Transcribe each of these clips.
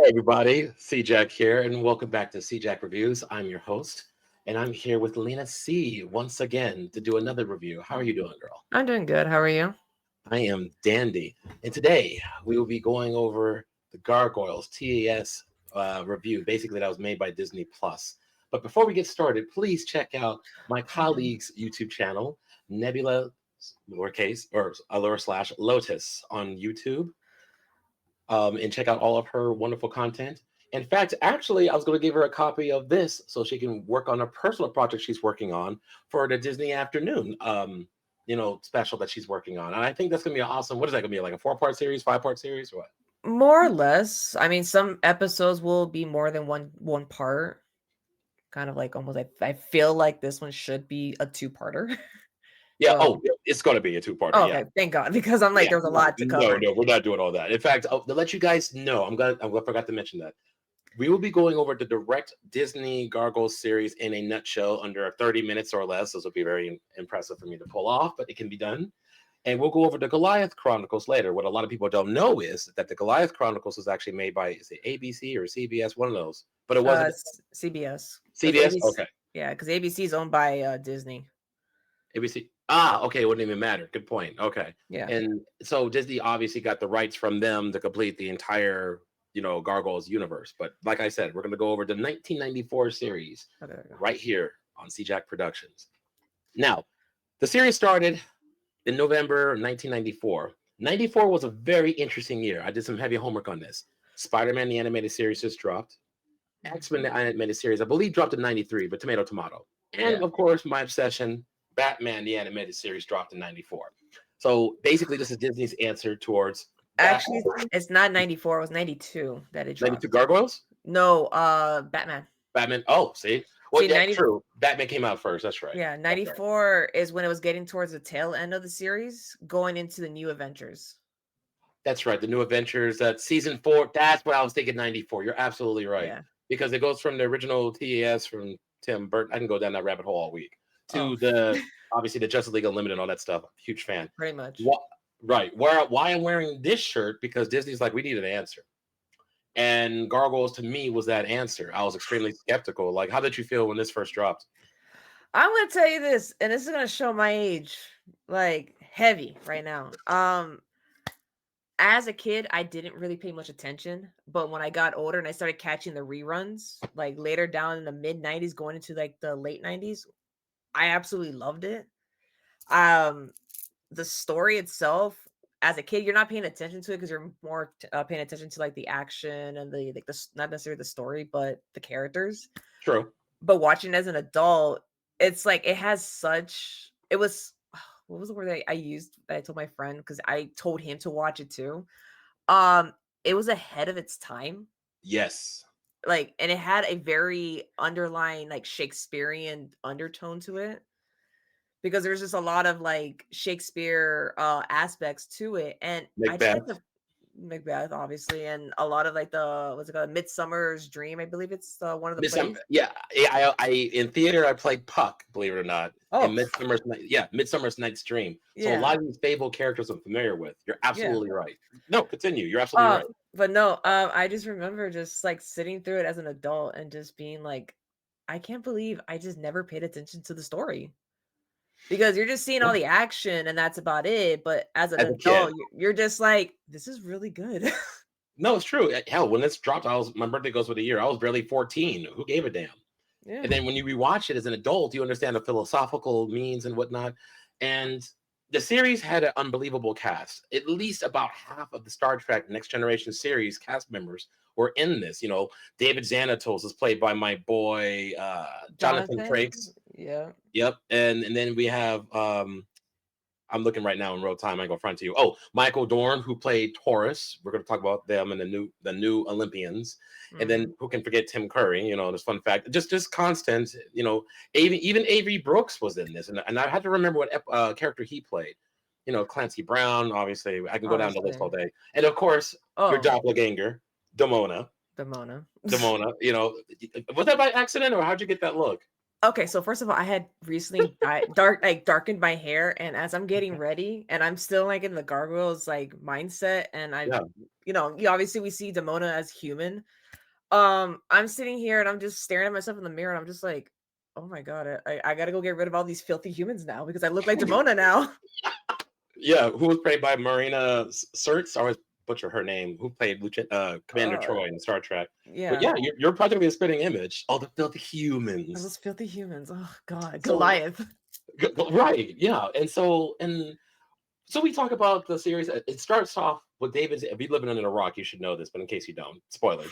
everybody, C-Jack here, and welcome back to C-Jack Reviews. I'm your host, and I'm here with Lena C once again to do another review. How are you doing, girl? I'm doing good. How are you? I am dandy, and today we will be going over the Gargoyles TAS review. Basically, that was made by Disney Plus. But before we get started, please check out my colleague's YouTube channel, Nebula lowercase or lower slash Lotus on YouTube, and check out all of her wonderful content. In fact, actually, I was going to give her a copy of this so she can work on a personal project she's working on for the Disney Afternoon, special that she's working on. And I think that's going to be awesome. What is that going to be, like a 4-part series, 5-part series, or what? More or less. I mean, some episodes will be more than one part. Kind of like almost. I feel like this one should be a two-parter. Yeah. So, Oh, it's going to be a 2-parter. oh, Yeah. okay, thank God, because I'm like, Yeah. there's a lot to No, cover. no, we're not doing all that. In fact, to let you guys know, I forgot to mention that. We will be going over the direct Disney Gargoyles series in a nutshell under 30 minutes or less. This will be very impressive for me to pull off, but it can be done. And we'll go over the Goliath Chronicles later. What a lot of people don't know is that the Goliath Chronicles was actually made by, is it ABC or CBS? One of those. But it wasn't CBS. CBS? Okay. Yeah, because ABC is owned by Disney. ABC. Ah, okay. It wouldn't even matter. Good point. Okay. Yeah. And so Disney obviously got the rights from them to complete the entire, Gargoyles universe. But like I said, we're going to go over the 1994 series right here on C-Jack Productions. Now, the series started in November 1994. 94 was a very interesting year. I did some heavy homework on this. Spider-Man, the animated series, just dropped. X-Men, the animated series, I believe, dropped in 93, but tomato. And of course, my obsession, Batman, the animated series, dropped in 94. So basically, this is Disney's answer towards Actually, it's not 94. It was 92 that it dropped. 92 Gargoyles? No, Batman. Batman. Oh, see? Well, See, yeah, true. Batman came out first. That's right. Yeah, 94 is when it was getting towards the tail end of the series, going into the New Adventures. That's right. The New Adventures, that season 4. That's what I was thinking, 94. You're absolutely right. Yeah. Because it goes from the original TAS from Tim Burton. I can go down that rabbit hole all week. To the, obviously, the Justice League Unlimited and all that stuff. Huge fan. Pretty much. Right. Why I'm wearing this shirt, because Disney's like, we need an answer. And Gargoyles, to me, was that answer. I was extremely skeptical. Like, how did you feel when this first dropped? I'm going to tell you this, and this is going to show my age, like, heavy right now. As a kid, I didn't really pay much attention, but when I got older and I started catching the reruns, like, later down in the mid-90s, going into, like, the late 90s, I absolutely loved it. The story itself, as a kid, you're not paying attention to it because you're more paying attention to like the action and the not necessarily the story, but the characters. True. But watching as an adult, it's like it has such. It was what was the word I used that I told my friend because I told him to watch it too. It was ahead of its time. Yes. Like, and it had a very underlying like Shakespearean undertone to it. Because there's just a lot of like Shakespeare aspects to it, and Macbeth, obviously, and a lot of like the what's it called, Midsummer's Dream, I believe it's one of the plays. Yeah, I in theater I played Puck, believe it or not. Oh, in Midsummer's Night's Dream. So a lot of these fable characters I'm familiar with. You're absolutely right. No, continue. You're absolutely right. But no, I just remember just like sitting through it as an adult and just being like, I can't believe I just never paid attention to the story. Because you're just seeing all the action and that's about it. But as an adult, you're just like, this is really good. No, it's true. Hell, when this dropped, my birthday goes with a year. I was barely 14. Who gave a damn? Yeah. And then when you rewatch it as an adult, you understand the philosophical means and whatnot. And the series had an unbelievable cast. At least about half of the Star Trek Next Generation series cast members were in this. David Xanatos is played by my boy Jonathan Frakes. Yeah. Yep. And then we have I'm looking right now in real time. I go front to you. Oh, Michael Dorn, who played Taurus. We're going to talk about them and the new Olympians. Mm-hmm. And then who can forget Tim Curry? This fun fact. Just constant. Even Avery Brooks was in this, and I had to remember what character he played. Clancy Brown. Obviously, I can go down the list all day. And of course, your doppelganger, Damona. Was that by accident or how'd you get that look? Okay, so first of all, I had recently darkened my hair, and as I'm getting ready, and I'm still like in the Gargoyles like mindset, and obviously we see Demona as human. I'm sitting here and I'm just staring at myself in the mirror and I'm just like, oh my god, I gotta go get rid of all these filthy humans now because I look like Demona now. Yeah, who was played by Marina Sirtis? I always butcher her name. Who played Commander Uh, Troy in Star Trek? But yeah, yeah, you're practically a spitting image. All the filthy humans. those filthy humans. Oh god, So Goliath. right, yeah, and so we talk about the series. It starts off with David. If you're living under a rock, you should know this. But in case you don't, spoilers.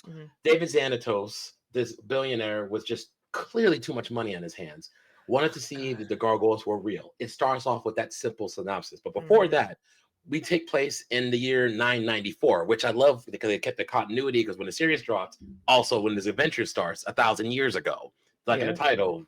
Mhm. David Xanatos, this billionaire, was just clearly too much money on his hands. Wanted to see God. that the gargoyles were real. It starts off with that simple synopsis. But before Mhm. that, we take place in the year 994, which I love because they kept the continuity. Because when the series drops, also when this adventure starts 1,000 years ago, like in the Yeah. title,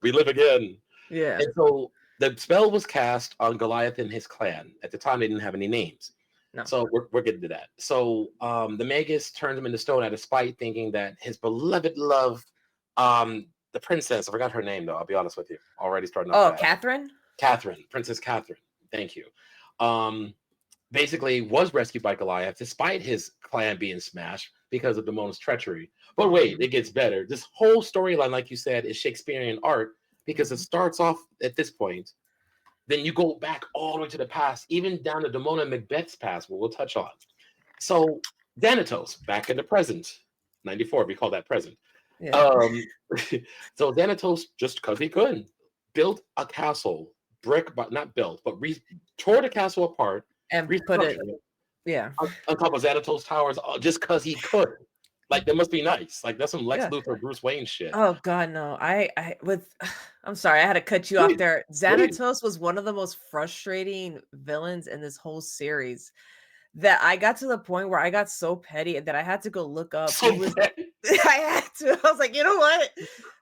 we live again. Yeah. And so the spell was cast on Goliath and his clan. At the time, they didn't have any names. No. So we're getting to that. So the Magus turned him into stone out of spite, thinking that his beloved love, the princess, I forgot her name though, I'll be honest with you, already starting off Oh, bad. Catherine? Catherine, Princess Catherine, thank you. Um, Basically was rescued by Goliath despite his clan being smashed because of Damona's treachery. But wait, Mhm. it gets better. This whole storyline, like you said, is Shakespearean art because it Mhm. starts off at this point. Then you go back all the way to the past, even down to Damona and Macbeth's past, what we'll touch on. So Thanatos, back in the present, 94, we call that present. Yeah. Um, so Thanatos, just because he could, built a castle, brick, but not built, but tore the castle apart, And put it restructured it yeah. on top of Thanatos towers, just because he could. Like, that must be nice. Like, that's some Lex Yeah. Luthor, Bruce Wayne shit. Oh god, no. I with I'm sorry, I had to cut you off Please, there. please. Xanatos was one of the most frustrating villains in this whole series that I got to the point where I got so petty that I had to go look up who So was bad. I had to. I was like, you know what?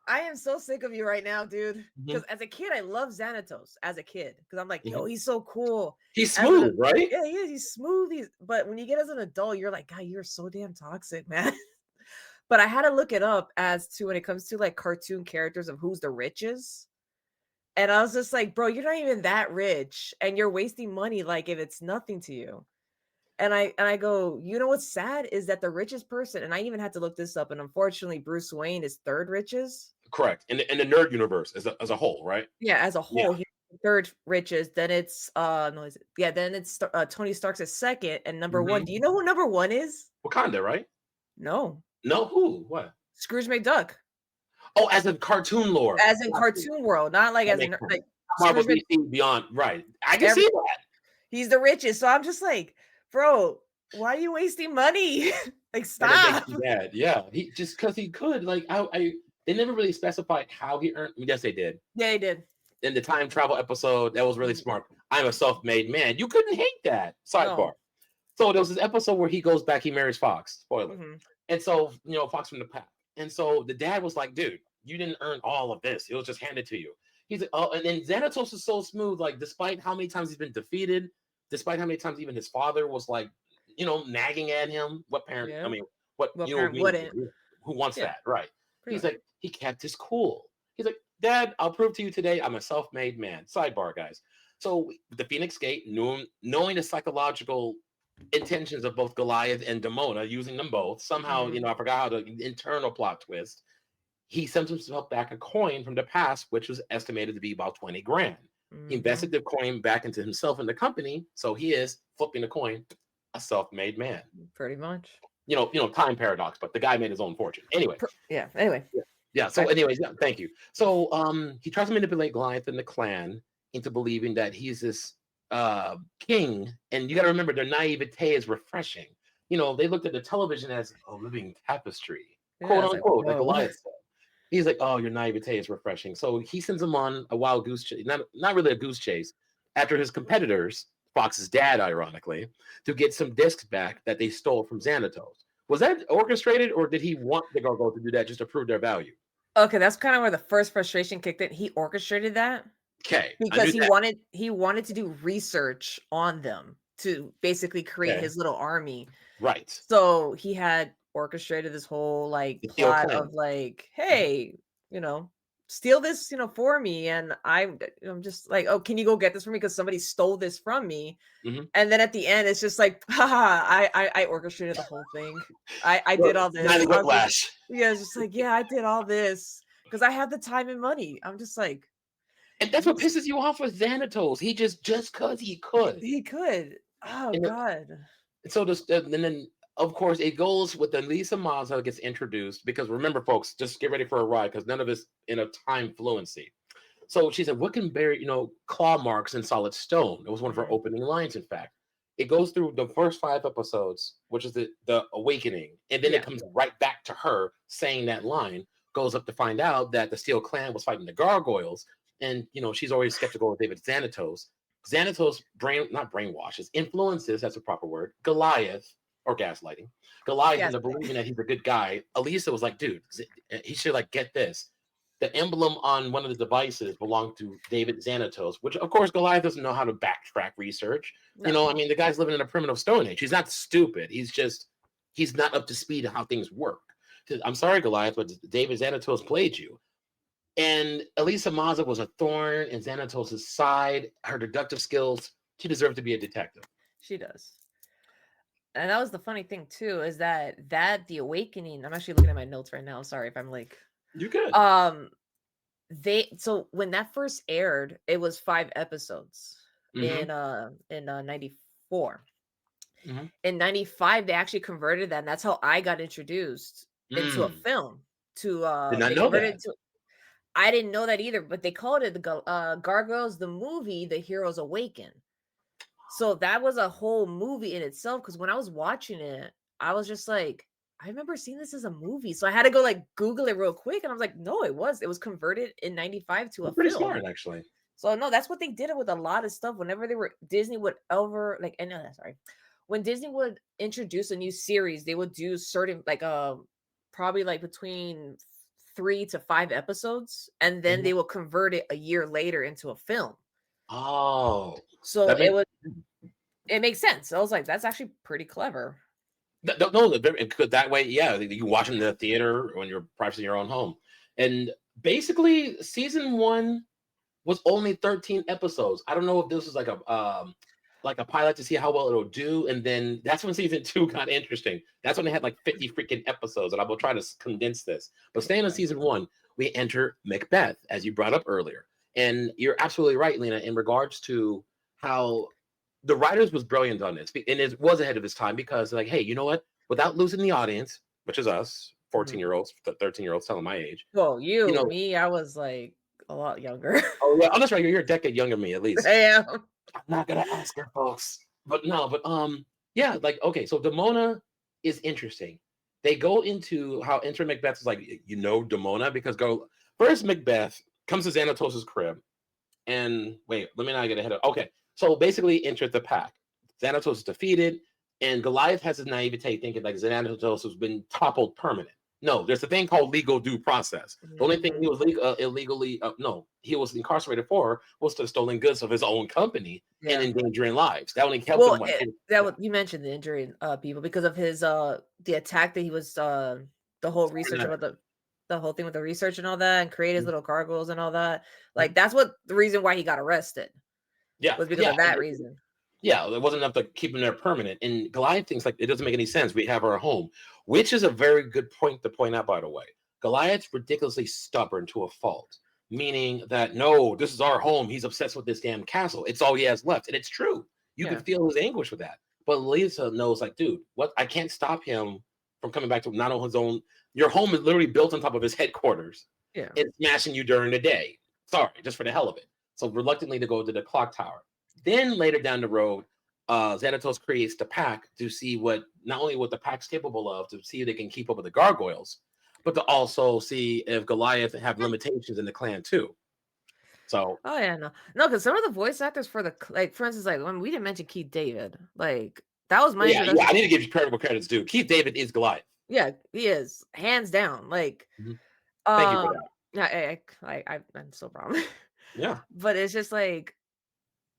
I am so sick of you right now, dude. Mhm, Because as a kid, I love Xanatos as a kid. Because I'm like, yo, mhm. he's so cool. He's As an smooth, right? yeah, he is. He's smooth. But when you get as an adult, you're like, God, you're so damn toxic, man. But I had to look it up as to when it comes to like cartoon characters of who's the richest. And I was just like, bro, you're not even that rich and you're wasting money like if it's nothing to you. And I go, you know what's sad is that the richest person, and I even had to look this up, and unfortunately, Bruce Wayne is third richest. Correct. In the nerd universe as a whole, right? Yeah, as a Yeah. whole, he's third richest. Then it's no, is it? Yeah, then it's Tony Stark's at second, and number one. Mhm. Do you know who number one is? Wakanda, right? No, No, who? What? Scrooge McDuck, Oh, as a cartoon lore. as in Got you. cartoon world, not like That as a makes sense. like Marvel, Scrooge Mc. DC, Beyond. Right. I can see Every that. he's the richest, so I'm just like, bro, why are you wasting money? Like, And it makes stop. me mad. Yeah. He just because he could. Like they never really specified how he earned. Yes, they did. Yeah, he did. In the time travel episode, that was really Mhm. smart. I'm a self-made man. You couldn't hate that. Sidebar. No. So there was this episode where he goes back, he marries Fox. Spoiler. Mhm. And so, Fox from the pack. And so the dad was like, dude, you didn't earn all of this. It was just handed to you. He's like, oh, and then Xanatos is so smooth. Like, despite how many times he's been defeated, despite how many times even his father was like, nagging at him. What parent? I Yeah. mean, what What you know parent me? wouldn't? Who wants Yeah, that? Right. pretty He's much. like, he kept his cool. He's like, Dad, I'll prove to you today I'm a self-made man. Sidebar, guys. So the Phoenix Gate, knowing the psychological intentions of both Goliath and Demona, using them both. Somehow, Mhm. I forgot how the internal plot twist. He sent himself back a coin from the past, which was estimated to be about 20 grand. He invested Mhm. the coin back into himself and the company. So he is flipping the coin, a self-made man. Pretty much. Time paradox, but the guy made his own fortune. Anyway. Yeah, anyway. Yeah. Yeah. So, Back anyways, yeah, thank you. So, he tries to manipulate Goliath and the clan into believing that he's this king. And you got to remember, their naivete is refreshing. They looked at the television as a living tapestry, yeah, quote it's like, unquote, like "Whoa." Goliath said. He's like, "Oh, your naivete is refreshing." So he sends him on a wild goose chase, not really a goose chase, after his competitors, Fox's dad, ironically, to get some discs back that they stole from Xanatos. Was that orchestrated, or did he want the Gargoyles to do that just to prove their value? Okay, that's kinda where the first frustration kicked in. He orchestrated that Okay, I because knew that. he wanted to do research on them to basically create Okay, his little army. right. So, he had orchestrated this whole, like, The Steel plot of, Clan. like, Mhm. "Hey," you know, steal this, for me. And I'm just like, oh, can you go get this for me? Because somebody stole this from me. Mhm. And then at the end, it's just like, haha, I orchestrated the whole thing. I Well, did all not this. a I was just, whiplash. yeah, it's just like, yeah, I did all this because I had the time and money. I'm just like, And that's what pisses you off with Xanatos. He just cause he could. he could. Oh And God. so this, and then of course it goes with the Lisa Mazza gets introduced because remember, folks, just get ready for a ride because none of it's in a time fluency. So she said, "What can bury, claw marks in solid stone?" It was one of her Mhm. opening lines. In fact, it goes through the first 5 episodes, which is the awakening, and then it Yeah. comes right back to her saying that line. Goes up to find out that the Steel Clan was fighting the Gargoyles, and she's always skeptical of David Xanatos. Xanatos not brainwashes, influences, that's a proper word, Goliath, or gaslighting. Goliath Yes. into believing that he's a good guy. Elisa was like, dude, he should get this. The emblem on one of the devices belonged to David Xanatos, which of course Goliath doesn't know how to backtrack research. No. I mean, the guy's living in a primitive Stone Age. He's not stupid. He's not up to speed on how things work. I'm sorry, Goliath, but David Xanatos played you. And Elisa Maza was a thorn in Xanatos' side. Her deductive skills, she deserved to be a detective. She does. And that was the funny thing too, is that the awakening. I'm actually looking at my notes right now. Sorry if I'm like, You good? um, so when that first aired, it was 5 episodes Mm-hmm. in 94. Mm-hmm. In 95, they actually converted that, and that's how I got introduced into a Mm. film. Did not They know converted that. it to. I didn't know that either, but they called it the Gargoyles, the movie, The Heroes Awaken. So that was a whole movie in itself. Because when I was watching it, I was just like, I remember seeing this as a movie. So I had to go Google it real quick, and I was like, no, it was converted in 95 to You're a pretty film. smart, actually. So no, that's what they did it with a lot of stuff. Whenever Disney would ever sorry, when Disney would introduce a new series, they would do certain probably between 3 to 5 episodes, and then Mhm. they will convert it a year later into a film. Oh, So that makes it makes sense. I was like, that's actually pretty clever. no, that way, yeah, you can watch it in the theater when you're practicing your own home. And basically, season one was only 13 episodes. I don't know if this was like a pilot to see how well it'll do, and then that's when season two got interesting. That's when they had like 50 freaking episodes, and I will try to condense this. But staying on Okay. season one, we enter Macbeth, as you brought up earlier, and you're absolutely right, Lena, in regards to how the writers was brilliant on this, and it was ahead of his time because like, hey, you know what? Without losing the audience, which is us, 14-year-olds, 13-year-olds, telling my age, Well, you you, know. me, I was like a lot younger. Oh yeah, oh, that's right. You're a decade younger than me, at least. Damn. I'm not gonna ask her, folks. But no, but yeah, like okay, so Demona is interesting. They go into how enter Macbeth is like, Demona, because go first Macbeth comes to Xanatos' crib, and wait, let me not get ahead of okay. So basically enter the pack. Xanatos is defeated, and Goliath has his naivete thinking like Xanatos has been toppled permanent. No, there's a thing called legal due process. The only thing he Mhm. was illegally, no, he was incarcerated for was the stolen goods of his own company and Yeah. endangering lives. That only helped him. Well, What? that Yeah. was, you mentioned the injury people because of his the attack that he was the whole research about the whole thing with the research and all that, and create his little gargoyles and all that. Like that's what the reason why he got arrested Yeah, was because yeah, of that reason. yeah. It wasn't enough to keep him there permanent. And Goliath thinks like it doesn't make any sense. We have our home, which is a very good point to point out. By the way, Goliath's ridiculously stubborn to a fault, meaning that no, this is our home. He's obsessed with this damn castle. It's all he has left, and it's true. You can Yeah. feel his anguish with that. But Lisa knows, like, dude, what? I can't stop him from coming back to not on his own. Your home is literally built on top of his headquarters. Yeah. It's smashing you during the day. Sorry, just for the hell of it. So reluctantly to go to the clock tower. Then later down the road, Xanatos creates the pack to see what not only what the pack's capable of, to see if they can keep up with the gargoyles, but to also see if Goliath have limitations in the clan too. So Oh yeah, no, because some of the voice actors for for instance, when we didn't mention Keith David, that was my yeah, introduction. I need to give you credit where credit's due. Keith David is Goliath. Yeah, he is hands down. Mhm. Thank you for Um, that. yeah, I'm so proud. Yeah. But it's just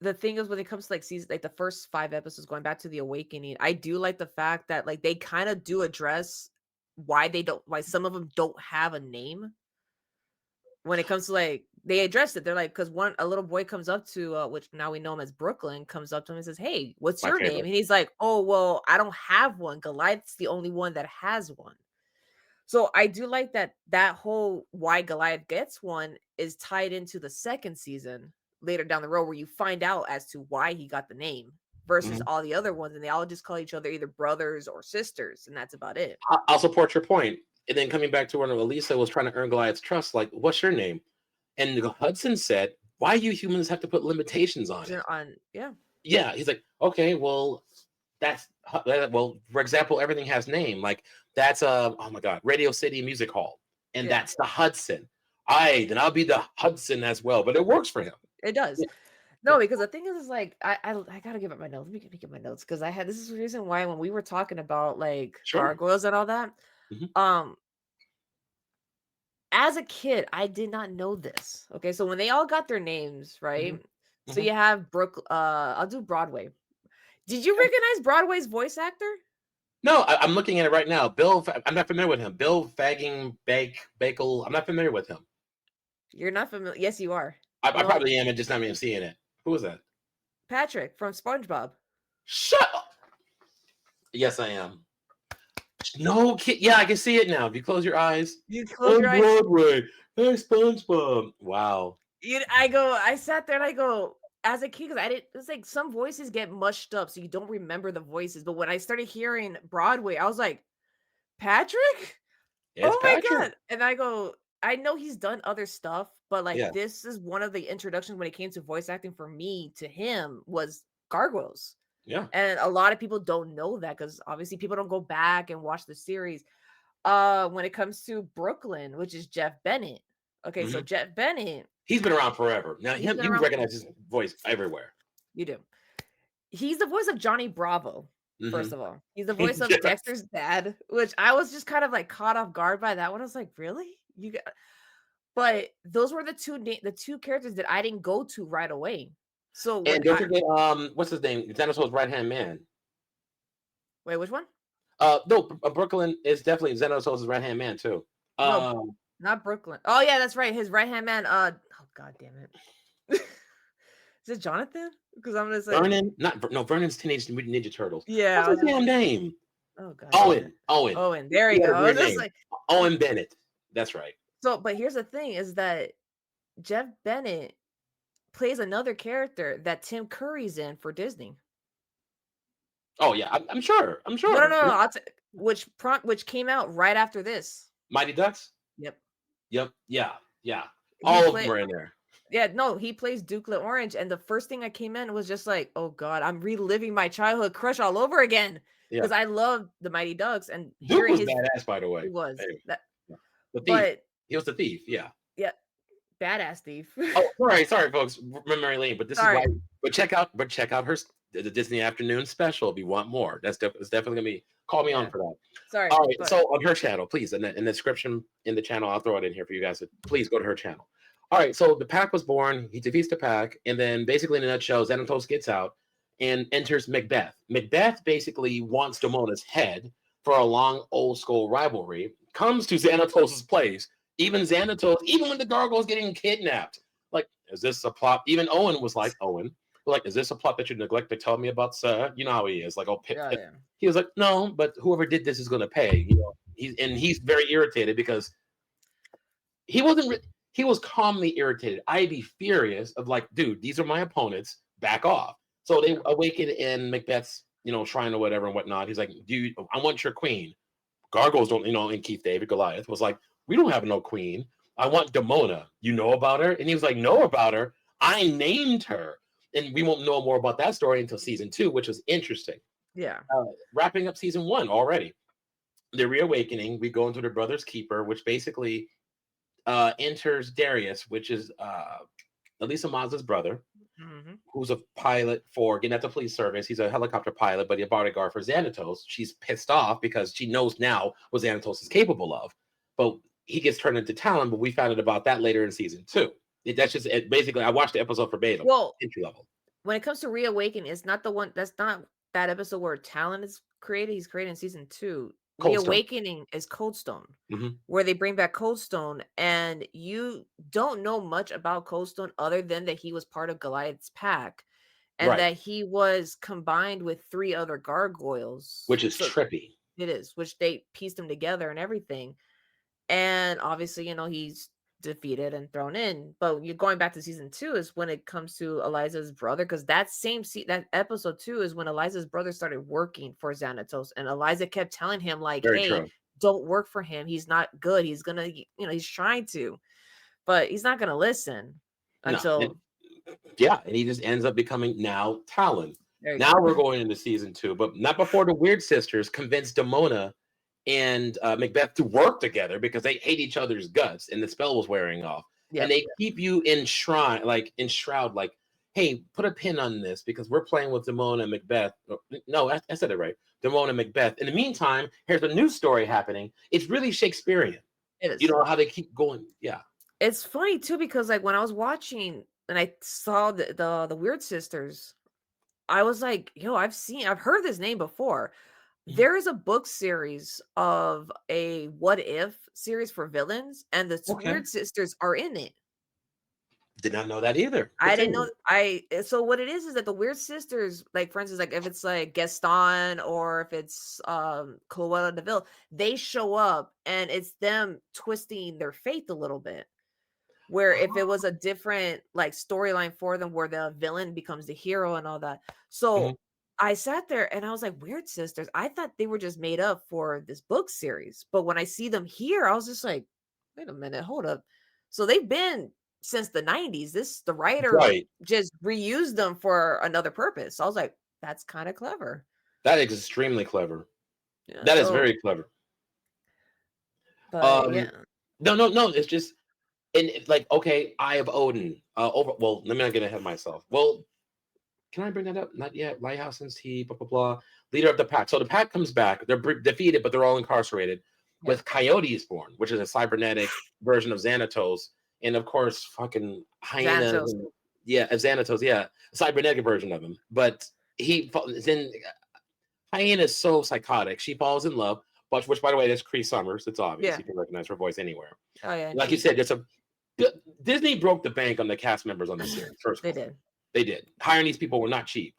the thing is when it comes to season the first 5 episodes going back to the awakening, I do like the fact that they kind of do address why some of them don't have a name. when it comes to like they addressed it. They're like, because a little boy comes up to which now we know him as Brooklyn, comes up to him and says, "Hey, what's My your name?" favorite. And he's like, "Oh, well, I don't have one. Goliath's the only one that has one." So I do like that whole why Goliath gets one is tied into the second season later down the road, where you find out as to why he got the name versus Mhm. all the other ones, and they all just call each other either brothers or sisters, and that's about it. I'll support your point. And then coming back to when Elisa was trying to earn Goliath's trust, like, what's your name? And Hudson said, why you humans have to put limitations on it? Yeah. Yeah, he's like, okay, well, well, for example, everything has name. Like that's oh my god, Radio City Music Hall, and Yeah. that's the Hudson. Then I'll be the Hudson as well, but it works for him. It does. Yeah, yeah, No, because the thing is like I gotta give up my notes. Let me get my notes because I had this is the reason why when we were talking about like sure. gargoyles and all that, Hmm. um, as a kid, I did not know this. Okay, so when they all got their names, Hmm. right? So Hmm. you have I'll do Broadway. Did you recognize Broadway's voice actor? No, I'm looking at it right now. I'm not familiar with him. Bill Fagging Bakel. I'm not familiar with him. You're not familiar. Yes, you are. I No, probably am, and just not even seeing it. Who is that? Patrick from SpongeBob. Shut up. Yes, I am. No kid. Yeah, I can see it now. If you close your eyes. You close On your eyes. Broadway. Hey, SpongeBob. Wow. I sat there and I go, as a kid, because I didn't, it's like some voices get mushed up, so you don't remember the voices. But when I started hearing Broadway, I was like, Patrick? It's Oh my Patrick. God. And I go, I know he's done other stuff, but like Yeah. this is one of the introductions when it came to voice acting for me to him was Gargoyles. Yeah. And a lot of people don't know that because obviously people don't go back and watch the series. When it comes to Brooklyn, which is Jeff Bennett. Okay, so Hmm. Jeff Bennett, He's been around forever. Now, he's him, been you around. recognize his voice everywhere. You do. He's the voice of Johnny Bravo, first Hmm. of all. He's the voice of Yes. Dexter's dad, which I was just kind of like caught off guard by that one. I was like, really? You got but those were the two characters that I didn't go to right away. So when And don't I forget, what's his name? Xanathar's right hand man. wait, which one? No, Brooklyn is definitely Xanathar's right hand man too. No, Um, not Brooklyn. Oh yeah, that's right. His right hand man. Oh god damn it. Is it Jonathan? Because I'm gonna say Vernon, not no, Vernon's Teenage Mutant Ninja Turtles. yeah. What's I was his just damn name? oh god damn it. Owen. Owen. Owen. There He you had go. a I was weird just name. like Owen Bennett. That's right. so. But here's the thing: is that Jeff Bennett plays another character that Tim Curry's in for Disney. Oh yeah, I'm sure. I'm No, no, sure. no, no. Which came out right after this. Mighty Ducks. Yep. Yep. Yeah. Yeah. He All of them played are in there. yeah, no, he plays Duke Orange, and the first thing I came in was just like, "Oh god, I'm reliving my childhood crush all over again." Yeah. Because I loved the Mighty Ducks and Duke hearing was his badass, by the he way. was Anyway, that yeah. The thief. but He was the thief. Yeah. yeah, badass thief. Oh, sorry, folks. Memory lane. But this is why. Sorry. But check out the Disney Afternoon special if you want more. It's definitely gonna be. Call me on Yeah. for that. Sorry, All right. but So on her channel, please, in the description in the channel, I'll throw it in here for you guys. Please go to her channel. All right. So the pack was born. He defeats the pack, and then basically in a nutshell, Xanatos gets out and enters Macbeth. Macbeth basically wants Damona's head for a long old school rivalry. Comes to Xanatos's place. Even Xanatos, even when the Gargoyle's getting kidnapped, like, is this a plot? Even Owen was like, is this a plot that you neglect to tell me about, sir? You know how he is. Like, oh, yeah, yeah. he was like, no, but whoever did this is going to pay. He's very irritated because he wasn't. He was calmly irritated. I'd be furious of like, dude, these are my opponents. Back off. So they awaken in Macbeth's, shrine or whatever and whatnot. He's like, dude, I want your queen. Gargoyles don't, and Keith David Goliath was like, we don't have no queen. I want Demona. You know about her? And he was like, know about her. I named her. And we won't know more about that story until season 2, which was interesting. Yeah. Wrapping up season 1 already. The reawakening, we go into the brother's keeper, which basically enters Darius, which is Elisa Maz's brother, Mhm. who's a pilot for getting at the police service. He's a helicopter pilot, but he's a bodyguard for Xanatos. She's pissed off because she knows now what Xanatos is capable of. But he gets turned into Talon, but we found out about that later in season 2. That's just it. Basically, I watched the episode verbatim, Well, entry level. when it comes to Reawaken, it's not the one that's not that episode where Talon is created. He's created in season 2. The Cold Stone. Awakening is Cold Stone, Mhm. where they bring back Cold Stone, and you don't know much about Cold Stone other than that he was part of Goliath's pack, and Right, that he was combined with 3 other gargoyles. which is So trippy. it is, which they pieced them together and everything. And obviously, he's defeated and thrown in. But you're going back to season 2 is when it comes to Eliza's brother, because that episode 2 is when Eliza's brother started working for Xanatos, and Eliza kept telling him like, Very "Hey, true. don't work for him. He's not good. He's gonna, he's trying to, but he's not gonna listen No, and until." yeah, and he just ends up becoming now Talon. There you Now go. we're going into season 2, but not before the Weird Sisters convinced Demona and Macbeth to work together because they hate each other's guts, and the spell was wearing off. And Yep. they keep you enshrouded, like, hey, put a pin on this because we're playing with Demona and Macbeth. No, I said it right. Demona and Macbeth. In the meantime, here's a new story happening. It's really Shakespearean. It You is. know how they keep going. Yeah. It's funny too because like when I was watching and I saw the Weird Sisters, I was like, "Yo, I've heard this name before." Mhm. There is a book series of a what if series for villains, and the Okay. Weird Sisters are in it. Did not know that either. I didn't know Continue. so what it is that the Weird Sisters, like for instance, like if it's like Gaston or if it's Cruella de Vil, they show up and it's them twisting their faith a little bit. Where if it was a different like storyline for them where the villain becomes the hero and all that. So Mhm. I sat there and I was like, Weird Sisters. I thought they were just made up for this book series. But when I see them here, I was just like, wait a minute, hold up. So they've been since the 90s. The writer Right. just reused them for another purpose. So I was like, that's kind of clever. That is extremely clever. Yeah. That is So, very clever. but Um, yeah. no, no, no. It's just and like, okay, Eye of Odin. Over. Well, let me not get ahead of myself. Well, can I bring that up? Not yet. Lighthouse and Tea. Blah blah blah. Leader of the pack. So the pack comes back. They're defeated, but they're all incarcerated. Yep. With Coyote is born, which is a cybernetic version of Xanatos, and of course, fucking hyenas. Xanatos. And, yeah, Xanatos. Yeah, a cybernetic version of him. But then Hyena is so psychotic. She falls in love, but which, by the way, that's Cree Summers. It's obvious. Yeah. You can recognize her voice anywhere. Oh yeah. And Like you said, Disney broke the bank on the cast members on this series. First of they all, did. they did. Hiring these people were not cheap.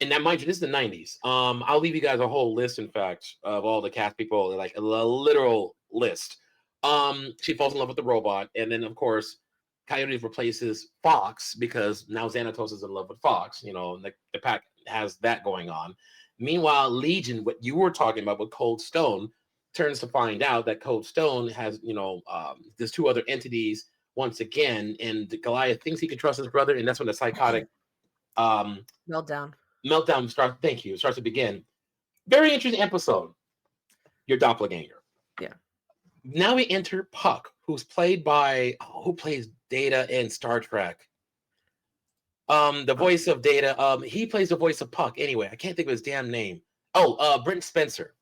And that, mind you, this is the 90s. I'll leave you guys a whole list, in fact, of all the cast people, like a literal list. She falls in love with the robot, and then of course, Coyote replaces Fox because now Xanatos is in love with Fox. The pack has that going on. Meanwhile, Legion, what you were talking about with Cold Stone, turns to find out that Cold Stone has, there's 2 other entities once again, and Goliath thinks he can trust his brother, and that's when the psychotic um, Meltdown. meltdown starts. Thank you. Starts to begin. Very interesting episode. Your doppelganger. Yeah. Now we enter Puck, who's played by who plays Data in Star Trek. The voice of Data. He plays the voice of Puck. Anyway, I can't think of his damn name. Oh, Brent Spencer.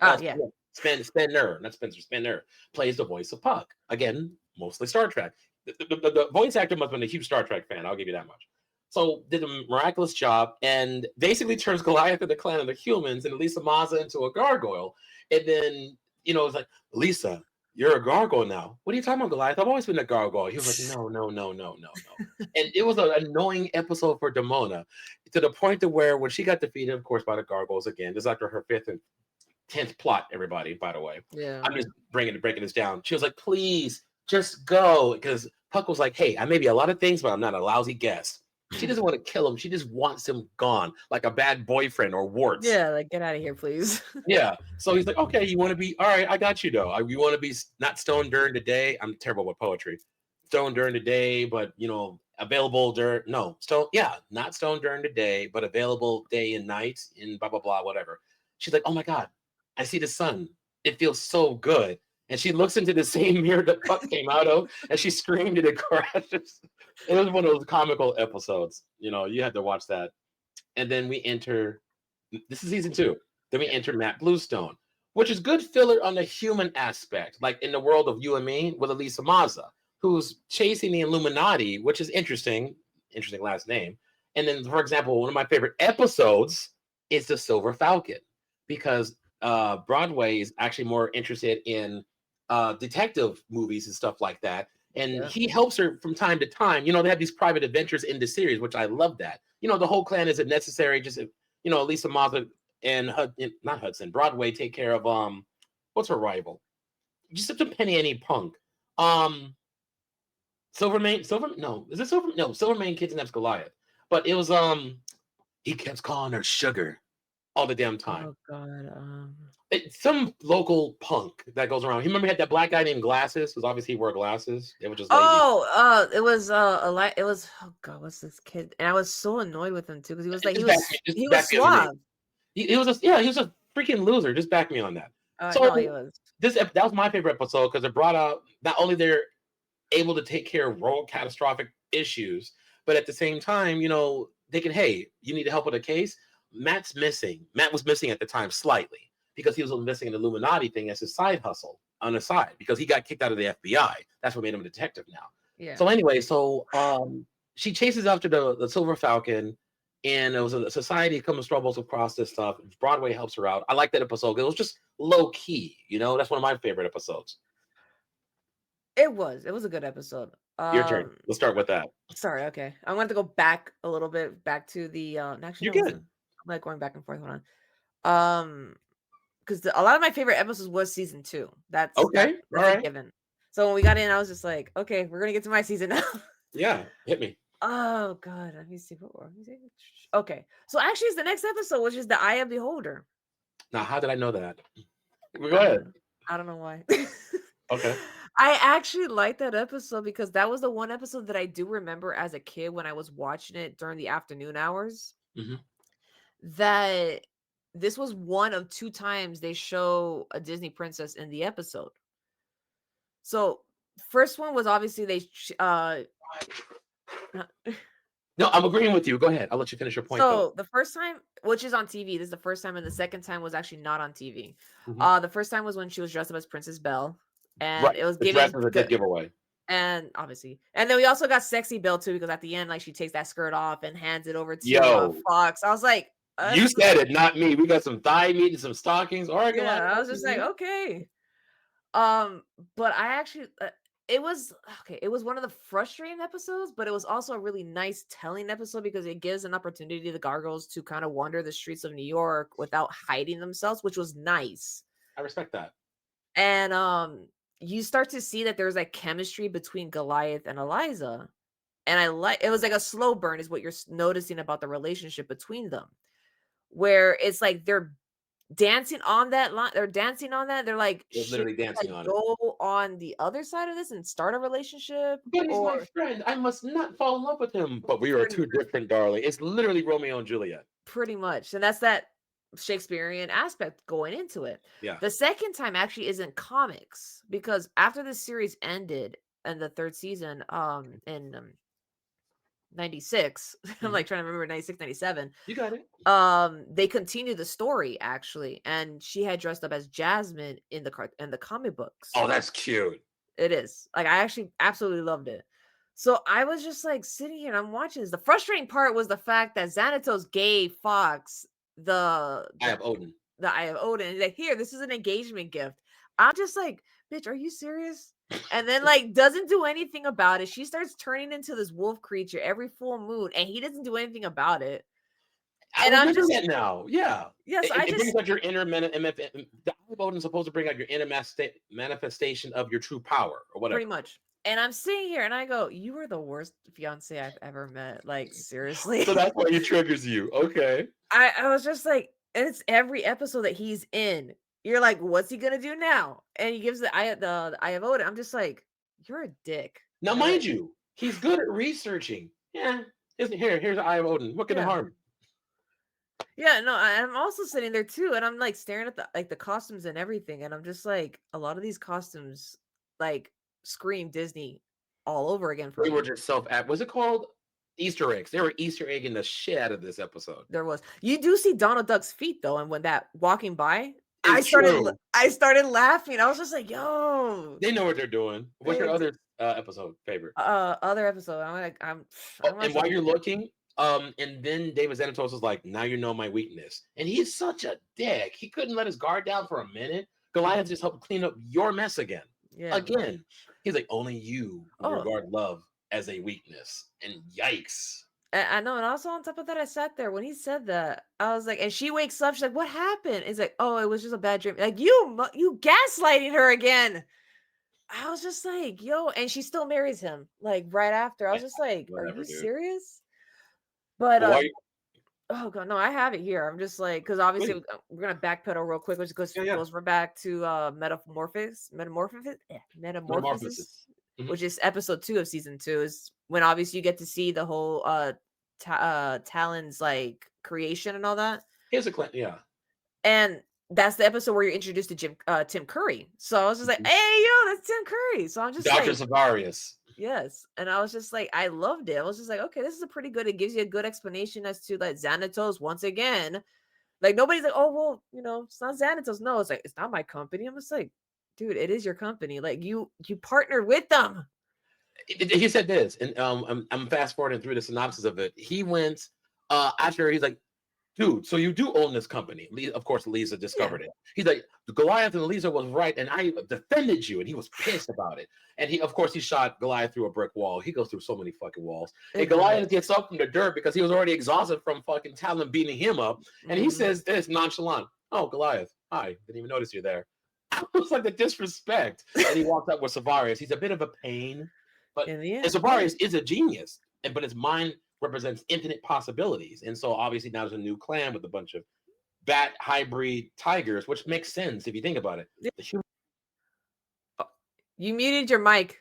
Yeah. Spinner, not Spencer. Spinner plays the voice of Puck. Again, mostly Star Trek. The voice actor must have been a huge Star Trek fan. I'll give you that much. So did a miraculous job and basically turns Goliath into the clan of the humans and Lisa Maza into a gargoyle. And then, it's like, Lisa, you're a gargoyle now. What are you talking about, Goliath? I've always been a gargoyle. He was like, no, no, no, no, no, no. And it was an annoying episode for Demona to the point to where when she got defeated, of course, by the gargoyles again, this is after her 5th and 10th plot, everybody, by the way. Yeah. I'm just breaking this down. She was like, please, just go. Because Puck was like, hey, I may be a lot of things, but I'm not a lousy guest. She doesn't want to kill him. She just wants him gone, like a bad boyfriend or warts. Yeah, like, get out of here, please. Yeah. So he's like, okay, you want to be, all right, I got you, though. You want to be not stoned during the day. I'm terrible with poetry. Stoned during the day, but, available during, no, not stoned during the day, but available day and night in blah, blah, blah, whatever. She's like, oh my God, I see the sun. It feels so good. And she looks into the same mirror that Puck came out of, and she screamed and it crashes. It was one of those comical episodes. You had to watch that. And then we enter, this is season 2. Then we enter Matt Bluestone, which is good filler on the human aspect, like in the world of You and Me with Elisa Maza, who's chasing the Illuminati, which is interesting last name. And then, for example, one of my favorite episodes is the Silver Falcon, because Broadway is actually more interested in detective movies and stuff like that. And Yeah. he helps her from time to time. They have these private adventures in the series, which I love that. The whole clan isn't necessary. Just Lisa Moffat and not Hudson Broadway take care of what's her rival? Just a penny any punk. Silvermane kidnaps Goliath. But it was he kept calling her sugar all the damn time. Oh God. It's some local punk that goes around. You remember he had that black guy named Glasses? Because obviously he wore glasses. They were just lazy. It was it was oh God, what's this kid? And I was so annoyed with him too because he was like he was suave. He was a freaking loser. Just back me on that. So No, he was. that was my favorite episode because it brought out not only they're able to take care of real catastrophic issues, but at the same time, they can, hey, you need help with a case. Matt was missing at the time slightly because he was missing an Illuminati thing as his side hustle on the side because he got kicked out of the FBI. That's what made him a detective now. Yeah. So anyway, she chases after the Silver Falcon, and it was a society comes troubles across this stuff. Broadway helps her out. I like that episode. It was just low key, That's one of my favorite episodes. It was a good episode. Your turn. Let's start with that. Sorry, okay. I want to go back a little bit, back to the actually You're good. I'm like going back and forth. Hold on. Because a lot of my favorite episodes was season 2. That's okay. That's a given. So when we got in, I was just like, okay, we're gonna get to my season now. Yeah, hit me. Oh God, let me see. Okay, so actually, it's the next episode, which is the Eye of the Beholder. Now, how did I know that? Go ahead. I don't know why. Okay. I actually liked that episode because that was the one episode that I do remember as a kid when I was watching it during the afternoon hours. Mm-hmm. That this was one of 2 times they show a Disney princess in the episode. So first one was obviously they No, I'm agreeing with you. Go ahead. I'll let you finish your point. So the first time, which is on TV, this is the first time, and the second time was actually not on TV. The first time was when she was dressed up as Princess Belle, and it was given a good giveaway. And obviously, and then we also got Sexy Belle too, because at the end, like she takes that skirt off and hands it over to Fox. I was like, you said it, not me. We got some thigh meat and some stockings. All right, I was just like, okay. But I actually. It was one of the frustrating episodes, but it was also a really nice telling episode because it gives an opportunity to the Gargoyles to kind of wander the streets of New York without hiding themselves, which was nice. I respect that. And you start to see that there's like chemistry between Goliath and Eliza. And it was like a slow burn is what you're noticing about the relationship between them, where it's like they're dancing on that line. They're dancing on that. They're like literally dancing on it. Go on the other side of this and start a relationship. But he's my friend. I must not fall in love with him. But we are too different, darling. It's literally Romeo and Juliet. Pretty much. And that's that Shakespearean aspect going into it. Yeah. The second time actually isn't comics because after the series ended and the 3rd season, in 96, I'm like trying to remember 96, 97. You got it. They continued the story actually, and she had dressed up as Jasmine in the comic books. Oh, that's cute. It is. Like I actually absolutely loved it. So I was just like sitting here and I'm watching this. The frustrating part was the fact that Xanatos gave Fox the Eye of Odin. The Eye of Odin. And like, here, this is an engagement gift. I'm just like, bitch, are you serious? And then like doesn't do anything about it. She starts turning into this wolf creature every full moon, and he doesn't do anything about it. And I'm just that now. Yeah. Yes, it brings out your inner the Eye of Odin is supposed to bring out your inner manifestation of your true power or whatever. Pretty much. And I'm sitting here and I go, you were the worst fiance I've ever met. Like, seriously. So that's why it triggers you. Okay. I was just like, and it's every episode that he's in. You're like, what's he gonna do now? And he gives the eye of Odin. I'm just like, you're a dick. Now, mind you, he's good at researching. Yeah. Here's the Eye of Odin. What can it harm? Yeah, no, I'm also sitting there too, and I'm like staring at the costumes and everything, and I'm just like, a lot of these costumes like scream Disney all over again for me. They were just was it called Easter eggs? They were Easter egging the shit out of this episode. There was. You do see Donald Duck's feet though, and when that walking by, I started laughing. I was just like, yo. They know what they're doing. What's your other episode favorite? Other episode. And while you're looking, And then David Xanatos was like, "Now you know my weakness," and he's such a dick. He couldn't let his guard down for a minute. Goliath just helped clean up your mess again. Yeah. Again, he's like, "Only you would Oh, regard love as a weakness," and yikes. I know, and also on top of that, I sat there when he said that. I was like, and she wakes up. She's like, "What happened?" It's like, "Oh, it was just a bad dream." Like you gaslighting her again. I was just like, "Yo," and she still marries him. Like right after, I was just like, "Are Whatever, you dude. serious?" But But why? oh god, no, I have it here. I'm just like, because obviously Wait, we're gonna backpedal real quick, which yeah, yeah. goes for back to metamorphosis, Metamorphosis. Hmm. which is episode 2 of season 2. Is when obviously you get to see the whole Talon's like creation and all that. Here's a clip. Yeah. And that's the episode where you're introduced to Tim Curry. So I was just like, Mhm. hey yo, that's Tim Curry. So I'm just Doctor like, Savarius. yes. And I was just like, I loved it. I was just like, okay, this is a pretty good, it gives you a good explanation as to like Xanatos once again. Like nobody's like, oh well, it's not Xanatos. No, it's like it's not my company. I'm just like, dude, it is your company. Like you partnered with them. He said this, and I'm fast forwarding through the synopsis of it. He went after he's like, dude, so you do own this company. Of course, Lisa Yeah. discovered it. He's like, Goliath and Lisa was right, and I defended you, and he was pissed about it. And he, of course, he shot Goliath through a brick wall. He goes through so many fucking walls. And It Goliath does. gets up from the dirt because he was already exhausted from fucking Talon beating him up. And he Hmm. says this nonchalant, "Oh, Goliath, hi, didn't even notice you're there." It was like the disrespect. And he walked up with Savarius. He's a bit of a pain, but In the and end, yeah. Savarius is a genius, but his mind represents infinite possibilities. And so obviously now there's a new clan with a bunch of bat hybrid tigers, which makes sense if you think about it. The human Oh, you muted your mic.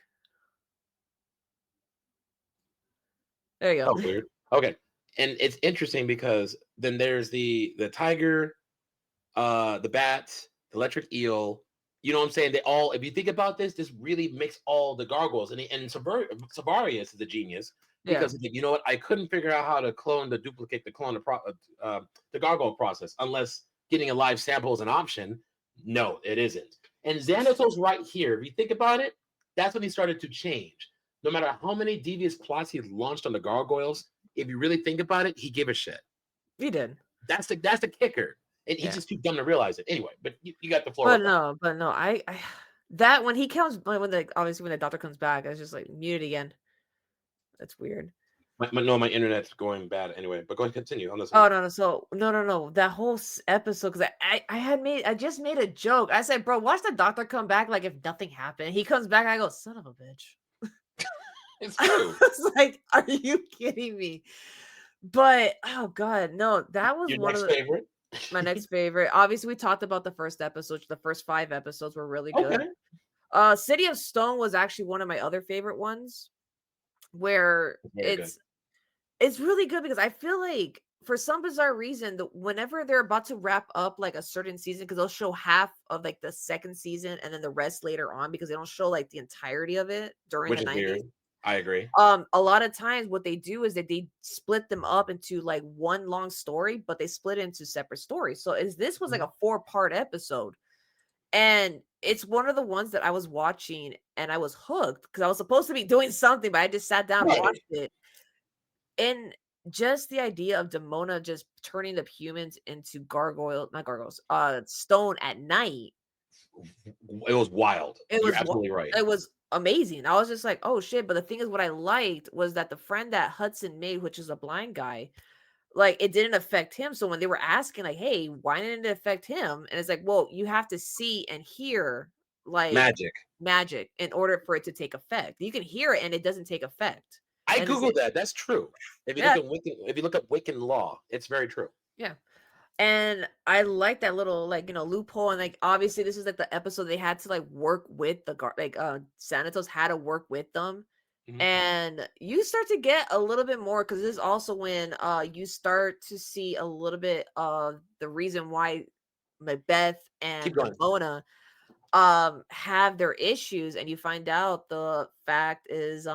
There you oh, go. weird. Okay. And it's interesting because then there's the tiger, the bat, the electric eel. You know what I'm saying? They all, if you think about this, this really makes all the gargoyles. And Savarius is a genius Yeah. because he's like, you know what? I couldn't figure out how to duplicate the gargoyle process unless getting a live sample is an option. No, it isn't. And Xanatos right here, if you think about it, that's when he started to change. No matter how many devious plots he launched on the gargoyles, if you really think about it, he gave a shit. You did. That's the kicker. And he's Yeah. just too dumb to realize it. Anyway, but you got the floor with that. But no, I that when he comes when the obviously when the doctor comes back, I was just like muted again. That's weird. No, my internet's going bad anyway. But go ahead, continue. I'm Oh listening. no, no, so no. That whole episode because I just made a joke. I said, bro, watch the doctor come back like if nothing happened. He comes back, I go, son of a bitch. It's I true. was like, are you kidding me? But oh god, no, that was Your one of next favorite? my next favorite. Obviously, we talked about the first episode. The first 5 episodes were really good. Okay. City of Stone was actually one of my other favorite ones where Very good. it's really good because I feel like for some bizarre reason, whenever they're about to wrap up like a certain season, because they'll show half of like the second season and then the rest later on because they don't show like the entirety of it during Which the is 90s. weird. I agree. A lot of times what they do is that they split them up into like one long story, but they split it into separate stories. So is this was like Mhm. a 4-part episode. And it's one of the ones that I was watching and I was hooked because I was supposed to be doing something, but I just sat down and Right. watched it. And just the idea of Demona just turning the humans into not gargoyles, stone at night. It was wild. It You're was absolutely right. it was amazing. I was just like, oh shit. But the thing is, what I liked was that the friend that Hudson made, which is a blind guy, like it didn't affect him. So when they were asking, like, hey, why didn't it affect him? And it's like, well, you have to see and hear like Magic. magic in order for it to take effect. You can hear it and it doesn't take effect. I And it's googled that. That's true. If you yeah, look at if you look up Wiccan law, it's very true. yeah. And I like that little like loophole and like obviously this is like the episode they had to like work with Sanatos had to work with them. Mhm. And you start to get a little bit more because this is also when you start to see a little bit of the reason why Macbeth Keep and going. Demona have their issues and you find out the fact is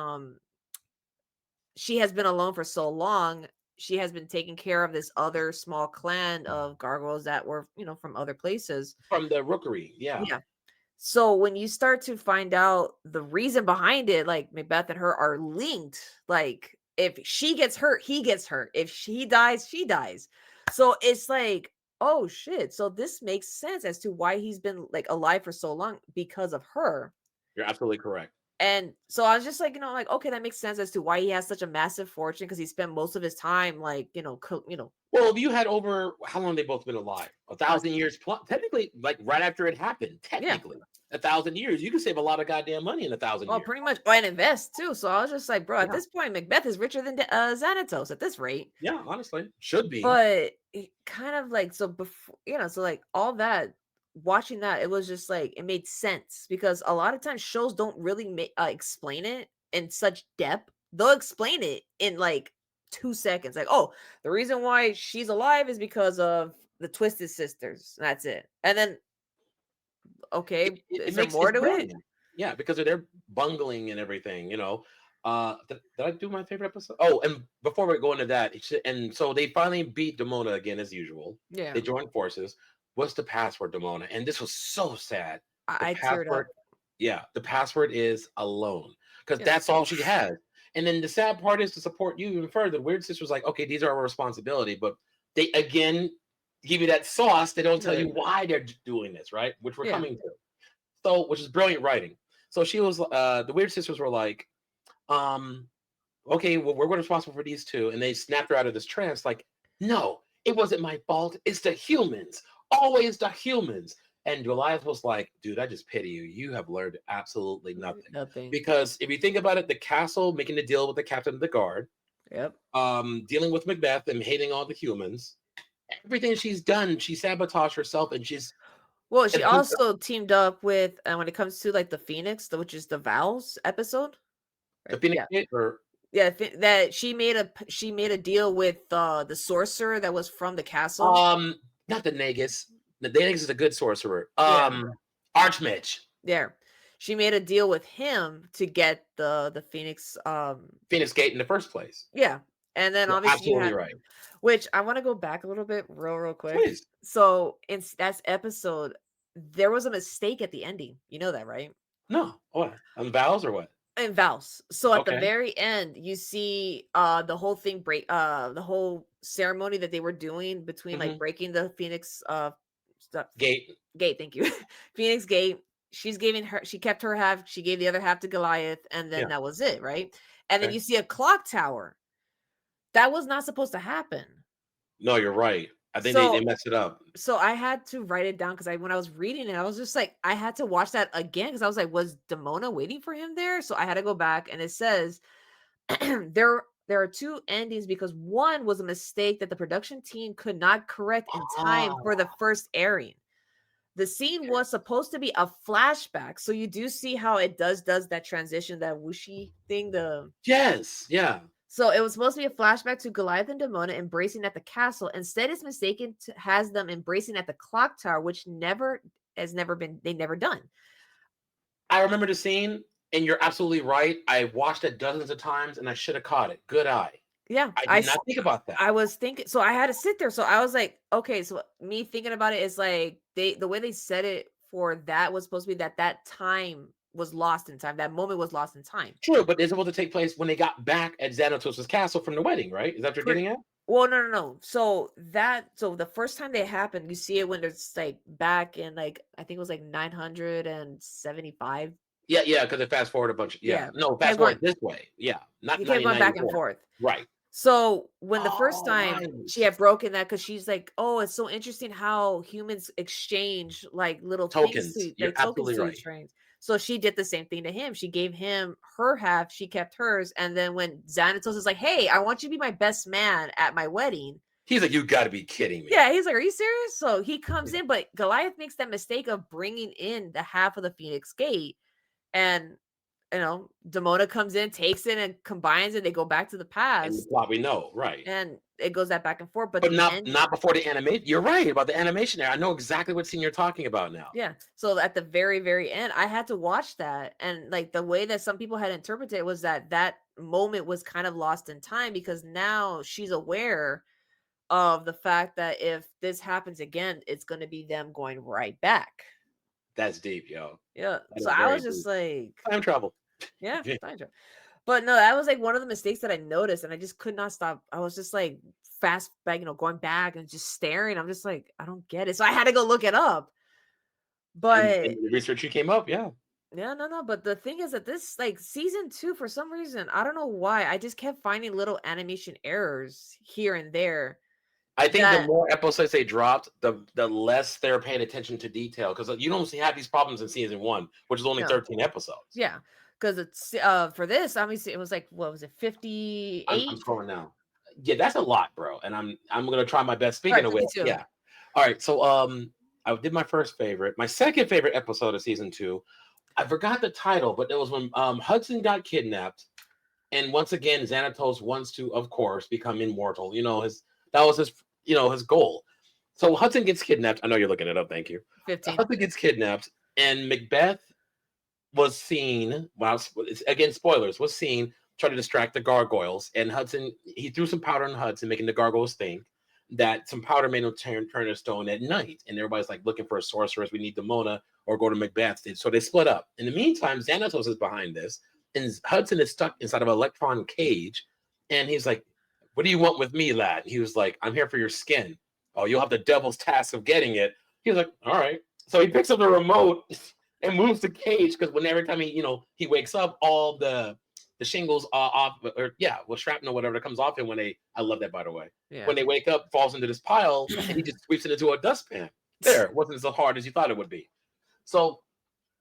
she has been alone for so long. She has been taking care of this other small clan of gargoyles that were, from other places. From the rookery. Yeah. Yeah. So when you start to find out the reason behind it, like Macbeth and her are linked, like if she gets hurt, he gets hurt. If she dies, she dies. So it's like, oh shit. So this makes sense as to why he's been like alive for so long because of her. You're absolutely correct. And so I was just like, like, okay, that makes sense as to why he has such a massive fortune because he spent most of his time like, Well, if you had over how long they both been alive? A uh, thousand years plus. Technically, like right after it happened. yeah. Technically, 1,000 years. You can save a lot of goddamn money in 1,000 years. Pretty much. Oh, and invest too. So I was just like, bro, at Yeah, this point, Macbeth is richer than Xanatos at this rate. yeah. Honestly, should be. But it kind of like so before, so like all that watching that, it was just like it made sense because a lot of times shows don't really explain it in such depth. They'll explain it in like 2 seconds, like, oh, the reason why she's alive is because of the Twisted Sisters. That's it. And then, It, okay, it, it is there makes more it's to it? brilliant. Yeah, because of their bungling and everything. Did I do my favorite episode? Oh, and before we go into that, and so they finally beat Demona again as usual. Yeah, They joined forces. What's the password, Demona? And this was so sad. The I teared password, up. yeah, the password is alone because Yeah, that's all she has. And then the sad part is to support you even further. The Weird Sisters like, okay, these are our responsibility, but they again give you that sauce. They don't tell you why they're doing this, right? Which we're yeah. coming to. So, which is brilliant writing. So she was, the Weird Sisters were like, um, okay, well, we're responsible for these two. And they snapped her out of this trance, like, no, it wasn't my fault. It's the humans, always the humans. And Goliath was like, dude, I just pity you. You have learned absolutely nothing. Nothing. Because if you think about it, the castle making the deal with the captain of the guard, Yep. dealing with Macbeth and hating all the humans, everything she's done, she sabotaged herself and she's Well, she and put also teamed up with when it comes to like the Phoenix, which is the Vows episode, the right? Phoenix Yeah, Gate or yeah. That she made a deal with the sorcerer that was from the castle. Not the Nagus. The Nagus is a good sorcerer. Yeah, Archmage. yeah. She made a deal with him to get the Phoenix. Phoenix Gate in the first place. Yeah, and then You're obviously you absolutely had, right. which I want to go back a little bit, real quick. Please. So in that episode, there was a mistake at the ending. You know that, right? No. What? On vows or what? In Vows. So at the Okay. very end, you see the whole thing the whole ceremony that they were doing between like Hmm. breaking the Phoenix stuff Gate. gate, thank you. Phoenix Gate. She kept her half, she gave the other half to Goliath, and then Yeah. that was it, right? And then Okay. you see a clock tower. That was not supposed to happen. No, you're right. I think they So messed it up. so I had to write it down because when I was reading it, I was just like, I had to watch that again because I was like, was Demona waiting for him there? So I had to go back and it says there are two endings because one was a mistake that the production team could not correct in time for Ah. the first airing. The scene Okay. was supposed to be a flashback, so you do see how it does that transition, that whooshy thing. Yes. Yeah. So it was supposed to be a flashback to Goliath and Demona embracing at the castle. Instead, it's mistaken to has them embracing at the clock tower, which never been they never done. I remember the scene, and you're absolutely right. I watched it dozens of times, and I should have caught it. Good eye. Yeah, I did not think about that. I was thinking, so I had to sit there. So I was like, okay, so me thinking about it is like the way they said it for that was supposed to be that time was lost in time. That moment was lost in time. True, but it's supposed to take place when they got back at Xanatos' castle from the wedding, right? Is that what you're Pretty getting at? well, no. So the first time they happened, you see it when it's like back in like I think it was like 975. Yeah, yeah, because it fast forward a bunch. Yeah, Yeah, no, fast kept going. forward this way. Yeah, not You kept going back and 1994. forth. Right. So when the first Oh, time she nice. had broken that, because she's like, "Oh, it's so interesting how humans exchange like little things Tokens. to You're like tokens absolutely to right. each train." So she did the same thing to him. She gave him her half, she kept hers, and then when Xanatos is like, "Hey, I want you to be my best man at my wedding," He's like, you got to be kidding me. yeah, he's like, "Are you serious?" So he comes Yeah. in, but Goliath makes that mistake of bringing in the half of the Phoenix Gate, and Demona comes in, takes it, and combines it. They go back to the And the past, plot we know, right? and it goes that back and forth. But But the not end, not before the animation. You're right about the animation there. I know exactly what scene you're talking about now. yeah. So at the very, very end, I had to watch that, and like the way that some people had interpreted it was that moment was kind of lost in time because now she's aware of the fact that if this happens again, it's going to be them going right back. That's deep, yo. Yeah. That So is I very was just deep. like, Time travel. yeah, time travel. But no, that was like one of the mistakes that I noticed, and I just could not stop. I was just like fast back, going back and just staring. I'm just like, I don't get it. So I had to go look it up. And But the research you came up, yeah. yeah, no. But the thing is that this like season 2, for some reason, I don't know why, I just kept finding little animation errors here and there. I think the That more episodes they dropped, the less they're paying attention to detail because you don't have these problems in season 1, which is only no, 13 episodes. yeah, because it's for this, obviously it was like, what was it, I'm 58? scrolling now. Yeah, that's a lot, bro. And I'm gonna try my best. All Speaking right, of which, 52. yeah. All right, so I did my first favorite. My second favorite episode of season 2. I forgot the title, but it was when Hudson got kidnapped, and once again Xanatos wants to, of course, become immortal. That was his goal. So Hudson gets kidnapped. I know you're looking it up. Thank you. 15. Hudson gets kidnapped, and Macbeth was seen. Well, again, spoilers. Was seen trying to distract the gargoyles, and Hudson he threw some powder on Hudson, making the gargoyles think that some powder made him turn to stone at night. And everybody's like looking for a sorceress. We need Demona or go to Macbeth. So they split up. In the meantime, Xanatos is behind this, and Hudson is stuck inside of an electron cage. And he's like, "What do you want with me, lad?" He was like, "I'm here for your skin. Oh, you'll have the devil's task of getting it." He was like, "All right." So he picks up the remote and moves the cage because when every time he wakes up, all the shingles are off, or yeah, well, shrapnel, whatever that comes off him I love that, by the way. Yeah. When they wake up, falls into this pile, and he just sweeps it into a dustpan. There, it wasn't so hard as you thought it would be. So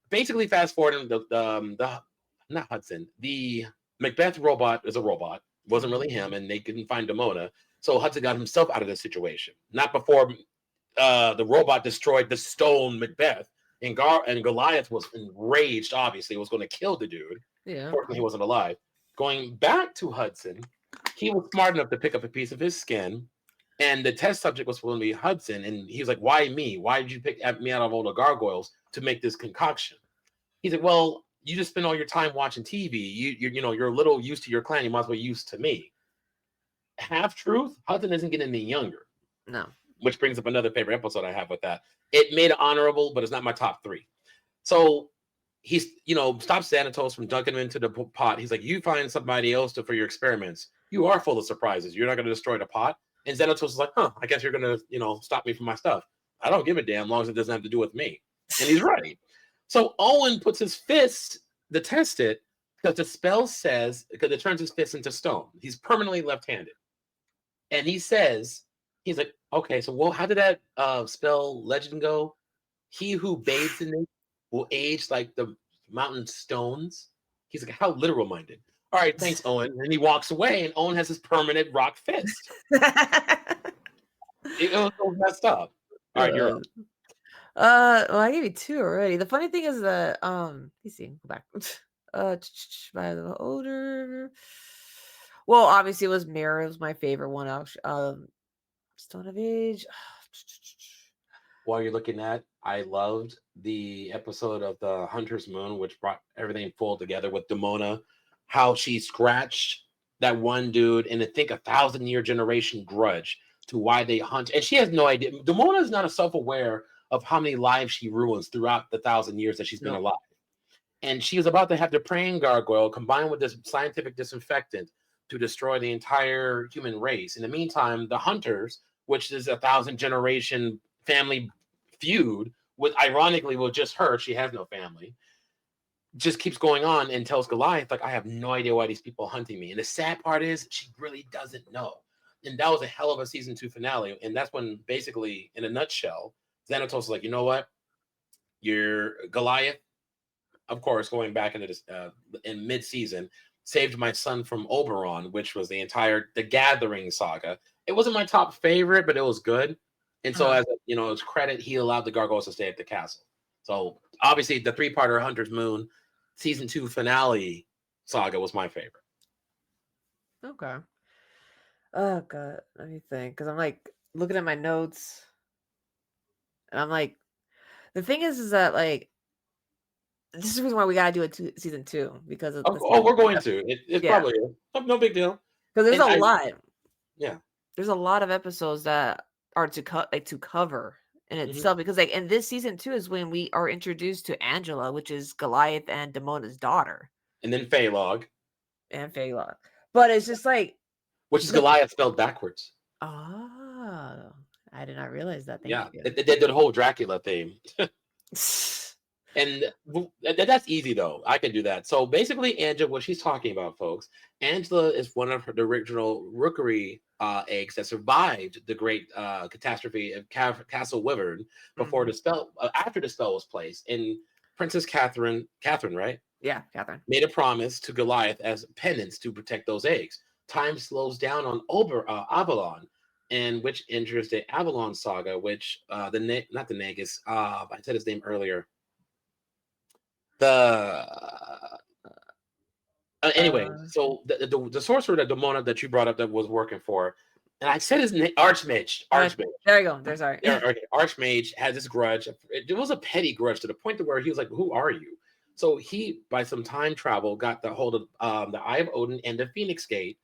basically, fast forwarding the not Hudson, the Macbeth robot is a robot. It wasn't really him, and they couldn't find Demona. So Hudson got himself out of the situation. Not before the robot destroyed the stone Macbeth, and Goliath was enraged. Obviously, was going to kill the dude. Yeah. Fortunately, he wasn't alive. Going back to Hudson, he was smart enough to pick up a piece of his skin, and the test subject was supposed to be Hudson. And he was like, "Why me? Why did you pick me out of all the gargoyles to make this concoction?" He's like, "Well, you just spend all your time watching TV. You're a little used to your clan. You might as well used to me." Half truth, Hudson isn't getting any younger. No. Which brings up another favorite episode I have with that. It made it honorable, but it's not my top 3. So he's, stops Xanatos from dunking him into the pot. He's like, "You find somebody else for your experiments. You are full of surprises. You're not going to destroy the pot." And Xanatos is like, "Huh, I guess you're going to, stop me from my stuff. I don't give a damn, as long as it doesn't have to do with me." And he's right. So Owen puts his fist to test it because the spell says, because it turns his fist into stone. He's permanently left-handed. And he's like, "Okay, so how did that spell legend go? He who bathes in it will age like the mountain stones." He's like, "How literal minded." All right, thanks, Owen. And he walks away, and Owen has his permanent rock fist. It was so messed up. All right, you're up. Well, I gave you 2 already. The funny thing is that let's see, go back. By the older. Well, obviously it was Mirror. It was my favorite one. Stone of Age. While you're looking at, I loved the episode of the Hunter's Moon, which brought everything full together with Demona, how she scratched that one dude in, I think, 1,000-year generation grudge to why they hunt. And she has no idea. Demona is not self-aware of how many lives she ruins throughout the 1,000 years that she's been alive. And she was about to have the praying gargoyle combined with this scientific disinfectant to destroy the entire human race. In the meantime, the hunters, which is 1,000-generation family feud with, ironically, with just her, she has no family, just keeps going on and tells Goliath, like, "I have no idea why these people are hunting me." And the sad part is she really doesn't know. And that was a hell of a season 2 finale. And that's when, basically, in a nutshell, Xanatos is like, "You know what? You're Goliath, of course, going back into this in mid-season, saved my son from Oberon, which was the Gathering saga. It wasn't my top favorite, but it was good. And so, as his credit, he allowed the gargoyles to stay at the castle. So obviously, the 3-parter Hunter's Moon season 2 finale saga was my favorite. Okay. Oh god, let me think, because I'm like looking at my notes, and I'm like, the thing is that like this is the reason why we gotta do season 2 because of We're going to. It's yeah, probably no big deal. because there's And a lot. yeah. There's a lot of episodes that are to cover in Mhm. itself, because like in this season 2 is when we are introduced to Angela, which is Goliath and Damona's daughter. And then Phalog. and Phaelon. But it's just like which is the Goliath spelled backwards. oh, I did not realize that. Thank Yeah, you. they did the whole Dracula theme. And that's easy though. I can do that. So basically, Angela, what she's talking about, folks, Angela is one of the original rookery eggs that survived the great catastrophe of Castle Wyvern before Mhm. the spell, after the spell was placed. And Princess Catherine, right, Yeah, Catherine. made a promise to Goliath as penance to protect those eggs. Time slows down on Avalon, and which enters the Avalon saga, which not the Nagus. I said his name earlier, the anyway, Uh, so the sorcerer that Demona that you brought up that was working for, and I said his name, okay, Archmage. there you go. There's all right. Yeah, okay, Archmage had this grudge. It was a petty grudge to the point to where he was like, "Who are you?" So he, by some time travel, got the hold of the Eye of Odin and the Phoenix Gate,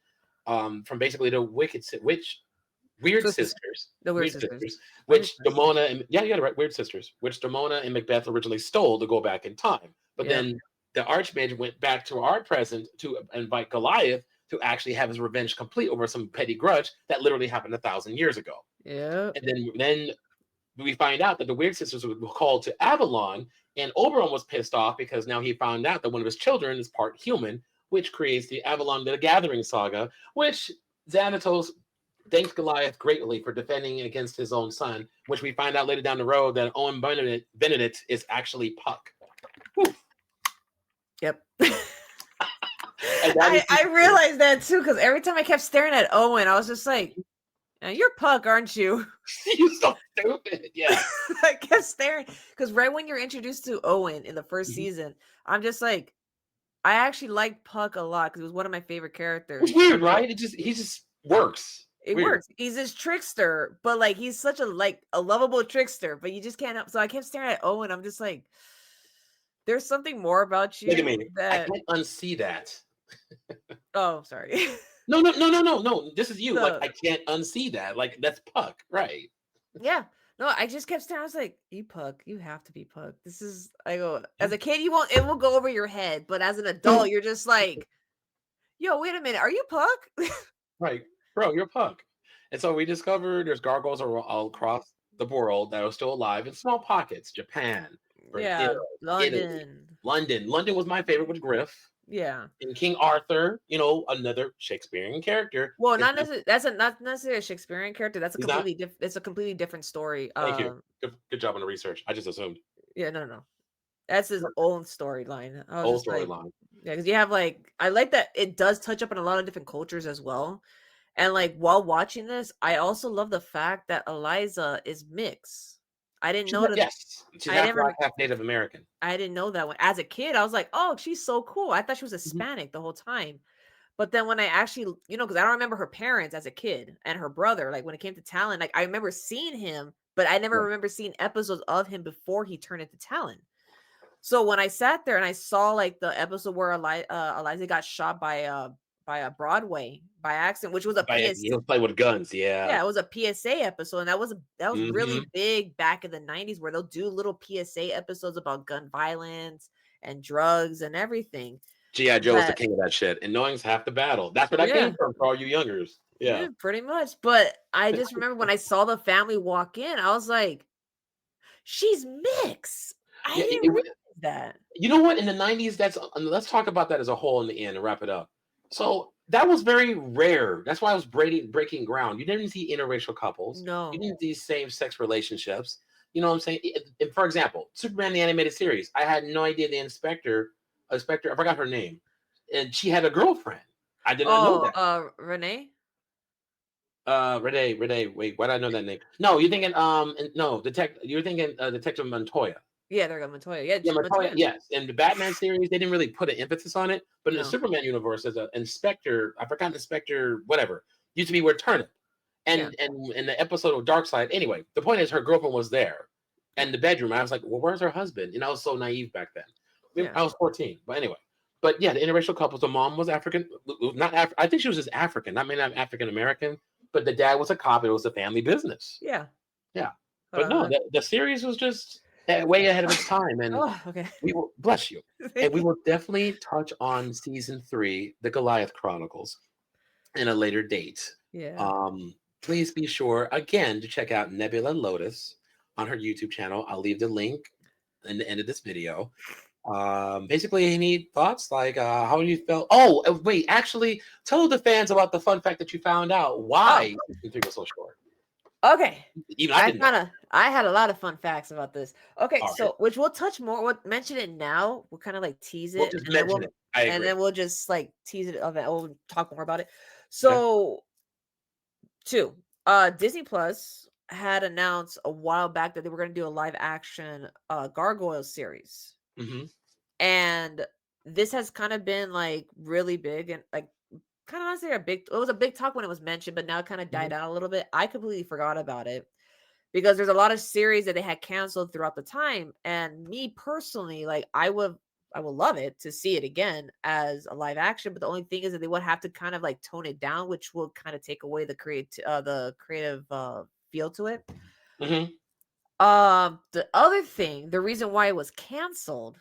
from basically the Weird Twisted Sisters, the Weird Weird Sisters. Sisters, Weird which Sisters. Demona and yeah, you got it right, Weird Sisters, which Demona and Macbeth originally stole to go back in time. But Yep. then the Archmage went back to our present to invite Goliath to actually have his revenge complete over some petty grudge that literally happened 1,000 years ago. Yep. And then we find out that the Weird Sisters were called to Avalon, and Oberon was pissed off because now he found out that one of his children is part human, which creates the Avalon the Gathering saga, which Xanatos thanks Goliath greatly for defending against his own son, which we find out later down the road that Owen Benedict is actually Puck. Whew. Yep. And that is I realized that too because every time I kept staring at Owen, I was just like, "You're Puck, aren't you?" you're so stupid. Yeah. I kept staring because right when you're introduced to Owen in the first Mhm. season, I'm just like, I actually liked Puck a lot because it was one of my favorite It's characters. weird, right? He just works. It Weird. works. He's this trickster, but like he's such a lovable trickster, but you just can't help. So I kept staring at Owen. I'm just like, there's something more about Look at you me. I that. can't unsee that. Oh, sorry. No, no, no, no, no, no. This is you. Like So I can't unsee that. Like that's Puck, right? yeah, no, I just kept staring. I was like, "You Puck, you have to be Puck." This is. I go Yeah. as a kid, you won't. It will go over your head, but as an adult, you're just like, "Yo, wait a minute, are you Puck?" Right, bro, you're Puck. And so we discovered there's gargoyles all across the world that are still alive in small pockets. Japan, Brazil, Yeah, Italy, London. London. London was my favorite with Griff. Yeah. And King Arthur, another Shakespearean character. Well, Is not necessarily. That's not necessarily a Shakespearean character. That's a he's not? completely different. It's a completely different story. Thank you. Good job on the research. I just assumed. Yeah, no, no, that's his own storyline. I was Old just like, storyline. yeah, because you have like, I like that it does touch up on a lot of different cultures as well. And like while watching this, I also love the fact that Eliza is mixed. I didn't know that. Yes. She's I half black, never. half Native American. I didn't know that when as a kid. I was like, oh, she's so cool. I thought she was Mhm. Hispanic the whole time. But then when I actually, because I don't remember her parents as a kid and her brother, like when it came to Talon, like I remember seeing him, but I never Yeah. remember seeing episodes of him before he turned into Talon. So when I sat there and I saw like the episode where Eliza got shot by a Broadway by accident, which was a PS. He'll play with guns. Yeah. Yeah, it was a PSA episode, and that was Hmm. really big back in the 90s where they'll do little PSA episodes about gun violence and drugs and everything. G.I. Joe was the That king of that shit. And knowing's half the battle. That's where that yeah, came from for all you youngers. Yeah. yeah, pretty much. But I just remember when I saw the family walk in, I was like, "She's mixed." I Yeah. didn't realize that. You know what? In the 90s, let's talk about that as a whole in the end and wrap it up. So that was very rare. That's why I was breaking ground. You didn't see interracial couples. You No. didn't see same-sex relationships. You know what I'm saying? For example, Superman the animated series. I had no idea the inspector, I forgot her name, and she had a girlfriend. I did not know Oh, that. Renee? Renee. Wait, why did I know that name? No, you're thinking no, you're thinking Detective Montoya. Yeah, there go Montoya. Yeah, Yeah, Montoya, Montoya. yes. In the Batman series, they didn't really put an emphasis on it, but in the No. Superman universe, there's an inspector. I forgot inspector, whatever. Used to be with Turnip, Yeah. and in the episode of Dark Side. Anyway, the point is, her girlfriend was there, Yeah. and the bedroom. I was like, well, where's her husband? And I was so naive back then. Yeah. I was 14, but anyway. But yeah, the interracial couples. The mom was African, I think she was just African, not maybe not African American, but the dad was a cop. It was a family business. Yeah. Yeah, Hold but on. no, the series was just. way ahead of its time, and Oh, okay. we will bless you, and Thank we you. will definitely touch on season 3, The Goliath Chronicles, in a later date. Yeah. Please be sure again to check out Nebula Lotus on her YouTube channel. I'll leave the link in the end of this video. Basically, any thoughts like how you felt? Oh, wait, actually, tell the fans about the fun fact that you found out Oh, why season 3 was so short. okay. Even I didn't know. I had a lot of fun facts about this. Okay, All right, so which we'll touch more. We'll mention it now. We'll kind of like tease we'll it, just mention it. I and agree. then we'll just like tease it of it. We'll talk more about it. Okay. So two, Disney Plus had announced a while back that they were going to do a live action Gargoyles series, Hmm. and this has kind of been like really big and like kind of honestly a big. It was a big talk when it was mentioned, but now it kind of died Hmm. out a little bit. I completely forgot about it because there's a lot of series that they had canceled throughout the time. And me personally, like I would love it to see it again as a live action. But the only thing is that they would have to kind of like tone it down, which will kind of take away the creative feel to it. Hmm. The other thing, the reason why it was canceled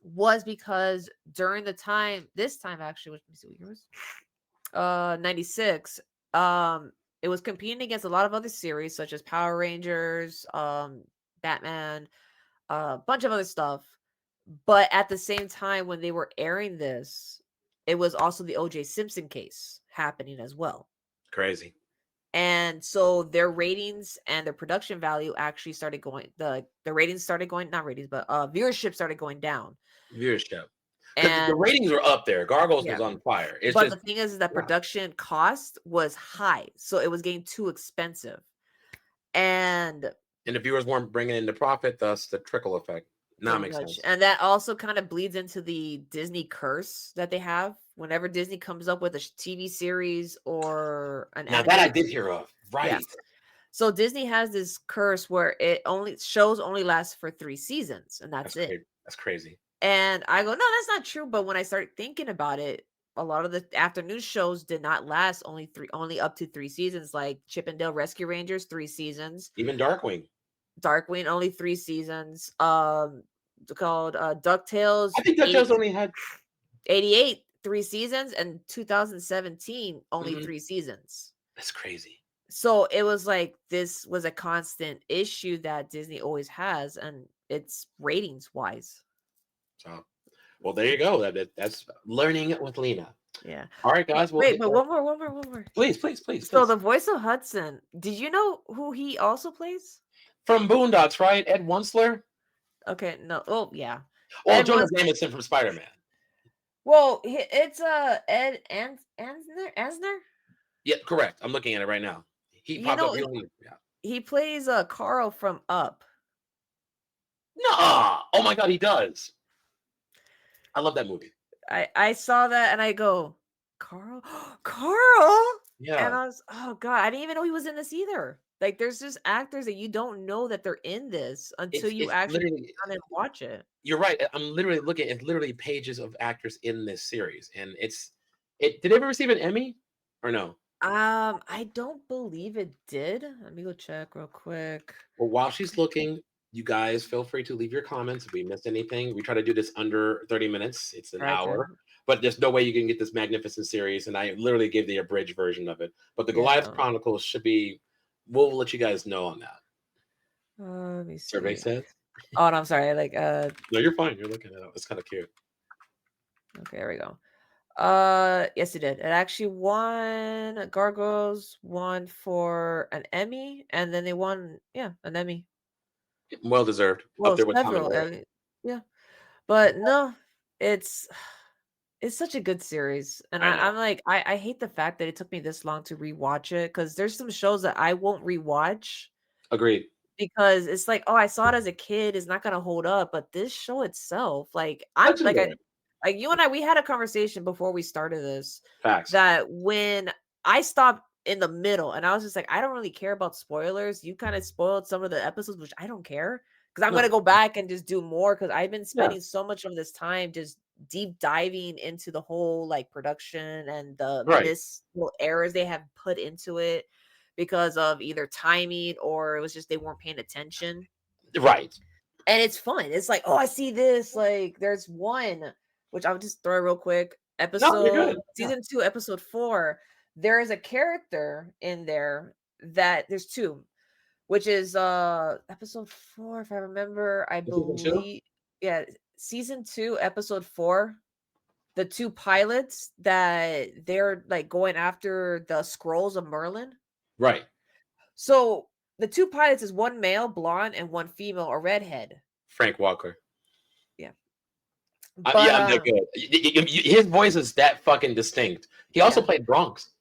was because during the time, this time actually, let me see what year was 96. It was competing against a lot of other series such as Power Rangers, Batman, a bunch of other stuff. But at the same time, when they were airing this, it was also the OJ Simpson case happening as well. Crazy And so their ratings and their production value actually started going the ratings started going, not ratings, but viewership started going down. viewership because the And ratings were up there. Gargoyles yeah, was on fire. It's but just the thing is that yeah, production cost was high, so it was getting too expensive. And and the viewers weren't bringing in the profit, thus the trickle effect. Now it pretty makes much. sense. And that also kind of bleeds into the Disney curse that they have. Whenever Disney comes up with a TV series or an Now that I animated, did hear of, yeah. right? So Disney has this curse where it only shows only last for 3 seasons and that's That's it. crazy. That's crazy. And I go, "No, that's not true." But when I started thinking about it, a lot of the afternoon shows did not last only up to 3 seasons, like Chip and Dale Rescue Rangers, 3 seasons. Even Darkwing. Darkwing, only 3 seasons. Called DuckTales, I think DuckTales only had. 88, 3 seasons, and 2017, only Mhm. 3 seasons. That's crazy. So it was like this was a constant issue that Disney always has, and it's ratings wise. So, well, there you go. That's learning with Lena. Yeah. All right, guys. We'll Wait, hit but that. one more. Please, please, please, So please. the voice of Hudson, did you know who he also plays? From Boondocks, right? Ed Wunsler. Okay, no. Oh, yeah. Well, Ed Jonah once Jameson from Spider Man. well, it's Ed Ansner. Yeah, correct. I'm looking at it right now. He You popped up know, real. Yeah. he plays Carl from Up. No. Oh my God, he does. I love that movie. I saw that and I go, Carl, Carl, and Yeah. I was, oh god, I didn't even know he was in this either. Like, there's just actors that you don't know that they're in this until you It's actually literally. sit down and watch it. You're right. I'm literally looking. It's literally pages of actors in this series, and it's. It did it ever receive an Emmy or no? I don't believe it did. Let me go check real quick. Well, while she's looking, you guys feel free to leave your comments if we missed anything. We try to do this under 30 minutes. It's an Okay. hour, but there's no way you can get this magnificent series. And I literally gave the abridged version of it. But the Yeah, Goliath no. Chronicles should be. We'll let you guys know on that. Let me Survey see. says. Oh, no, I'm sorry. Like, No, you're fine. You're looking at it. It's kind of cute. okay, there we go. Yes, it did. It actually won. Gargoyles won for an Emmy, and then they won, yeah, an Emmy. Well deserved. Up Well, there with Tommy several Boy. Emmy. Yeah, but no, it's it's such a good series, and I know. I'm like, I hate the fact that it took me this long to rewatch it because there's some shows that I won't rewatch Agreed. because it's like, oh, I saw it as a kid, it's not gonna hold up, but this show itself, like, I'm like, Legendary. like you and I, we had a conversation before we started this Facts. that when I stopped in the middle and I was just like, I don't really care about spoilers. You kind of spoiled some of the episodes, which I don't care because I'm gonna No. go back and just do more because I've been Yeah. spending so much of this time just deep diving into the whole like production and the Right. little errors they have put into it because of either timing or it was just they weren't paying attention. Right. And it's fun. It's like, oh, I see this. Like, there's one, which I'll just throw real quick. No, you're good. Yeah. Season 2, episode 4. There is a character in there that there's two, which is episode 4, if I remember. I Season 2? believe, yeah, season 2, episode 4. The two pilots that they're like going after the scrolls of Merlin. Right. So the two pilots is one male, blonde, and one female, or redhead. Frank Walker. Yeah. Yeah, I'm that good. His voice is that fucking distinct. He also played Bronx.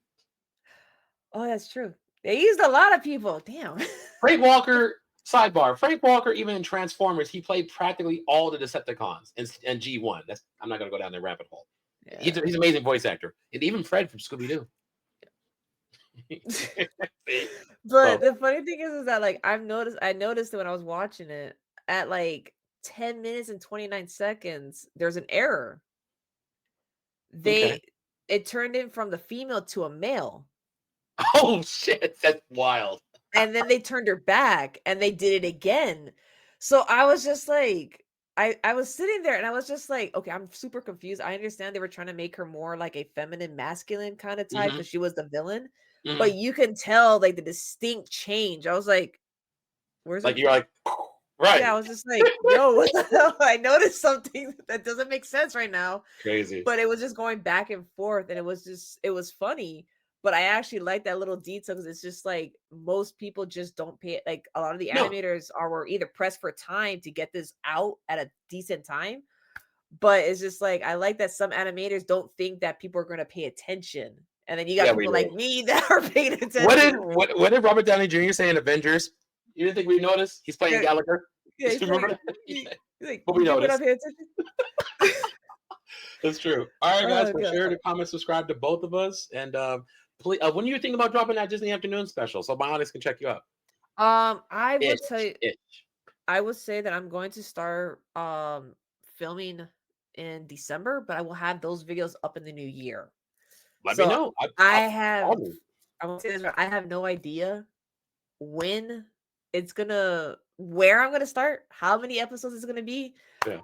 Oh, that's true. They used a lot of people. Damn. Frank Walker, sidebar. Frank Walker, even in Transformers, he played practically all the Decepticons and G1. I'm not going to go down that rabbit hole. Yeah. He's an amazing voice actor. And even Fred from Scooby-Doo. But the funny thing is that like I noticed that when I was watching it at like 10 minutes and 29 seconds, there's an error. It turned in from the female to a male. Oh shit, that's wild. And then they turned her back and they did it again. So I was just like, I was sitting there and I was just like, okay, I'm super confused. I understand they were trying to make her more like a feminine, masculine kind of type because she was the villain. Mm-hmm. But you can tell like the distinct change. I was like, where's like, you're like, right. Yeah, I was just like, yo, I noticed something that doesn't make sense right now. Crazy. But it was just going back and forth and it was funny. But I actually like that little detail because it's just like most people just don't pay. Like a lot of the animators were either pressed for time to get this out at a decent time. But it's just like, I like that some animators don't think that people are going to pay attention. And then you got people like me that are paying attention. What did Robert Downey Jr. say in Avengers? You didn't think we noticed? He's playing Gallagher. Yeah, but we noticed. That's true. All right, guys. Share the comment, subscribe to both of us, and please. When you think about dropping that Disney Afternoon special, so my audience can check you out. I would tell you. I would say that I'm going to start filming in December, but I will have those videos up in the new year. Let me know. I have no idea when it's gonna, where I'm gonna start, how many episodes it's gonna be,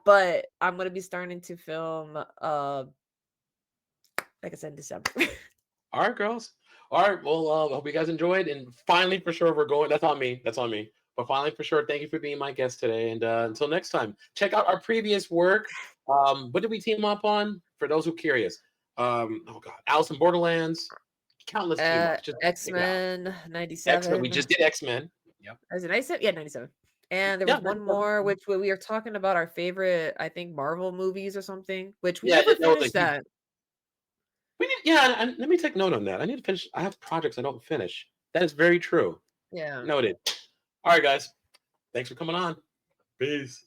but I'm gonna be starting to film like I said, in December. All right, girls. All right, well, hope you guys enjoyed, and finally, for sure, we're going. That's on me. But finally, for sure, thank you for being my guest today, and until next time, check out our previous work. What did we team up on? For those who are curious, oh god, Alice in Borderlands, countless team-ups. X-Men 97. X-Men. We just did X-Men. Yep. Is it 97? Yeah, 97. And there was one more, which we were talking about our favorite, I think, Marvel movies or something, which we never finished that. And let me take note on that. I need to finish. I have projects I don't finish. That is very true. Yeah. Noted. All right, guys. Thanks for coming on. Peace.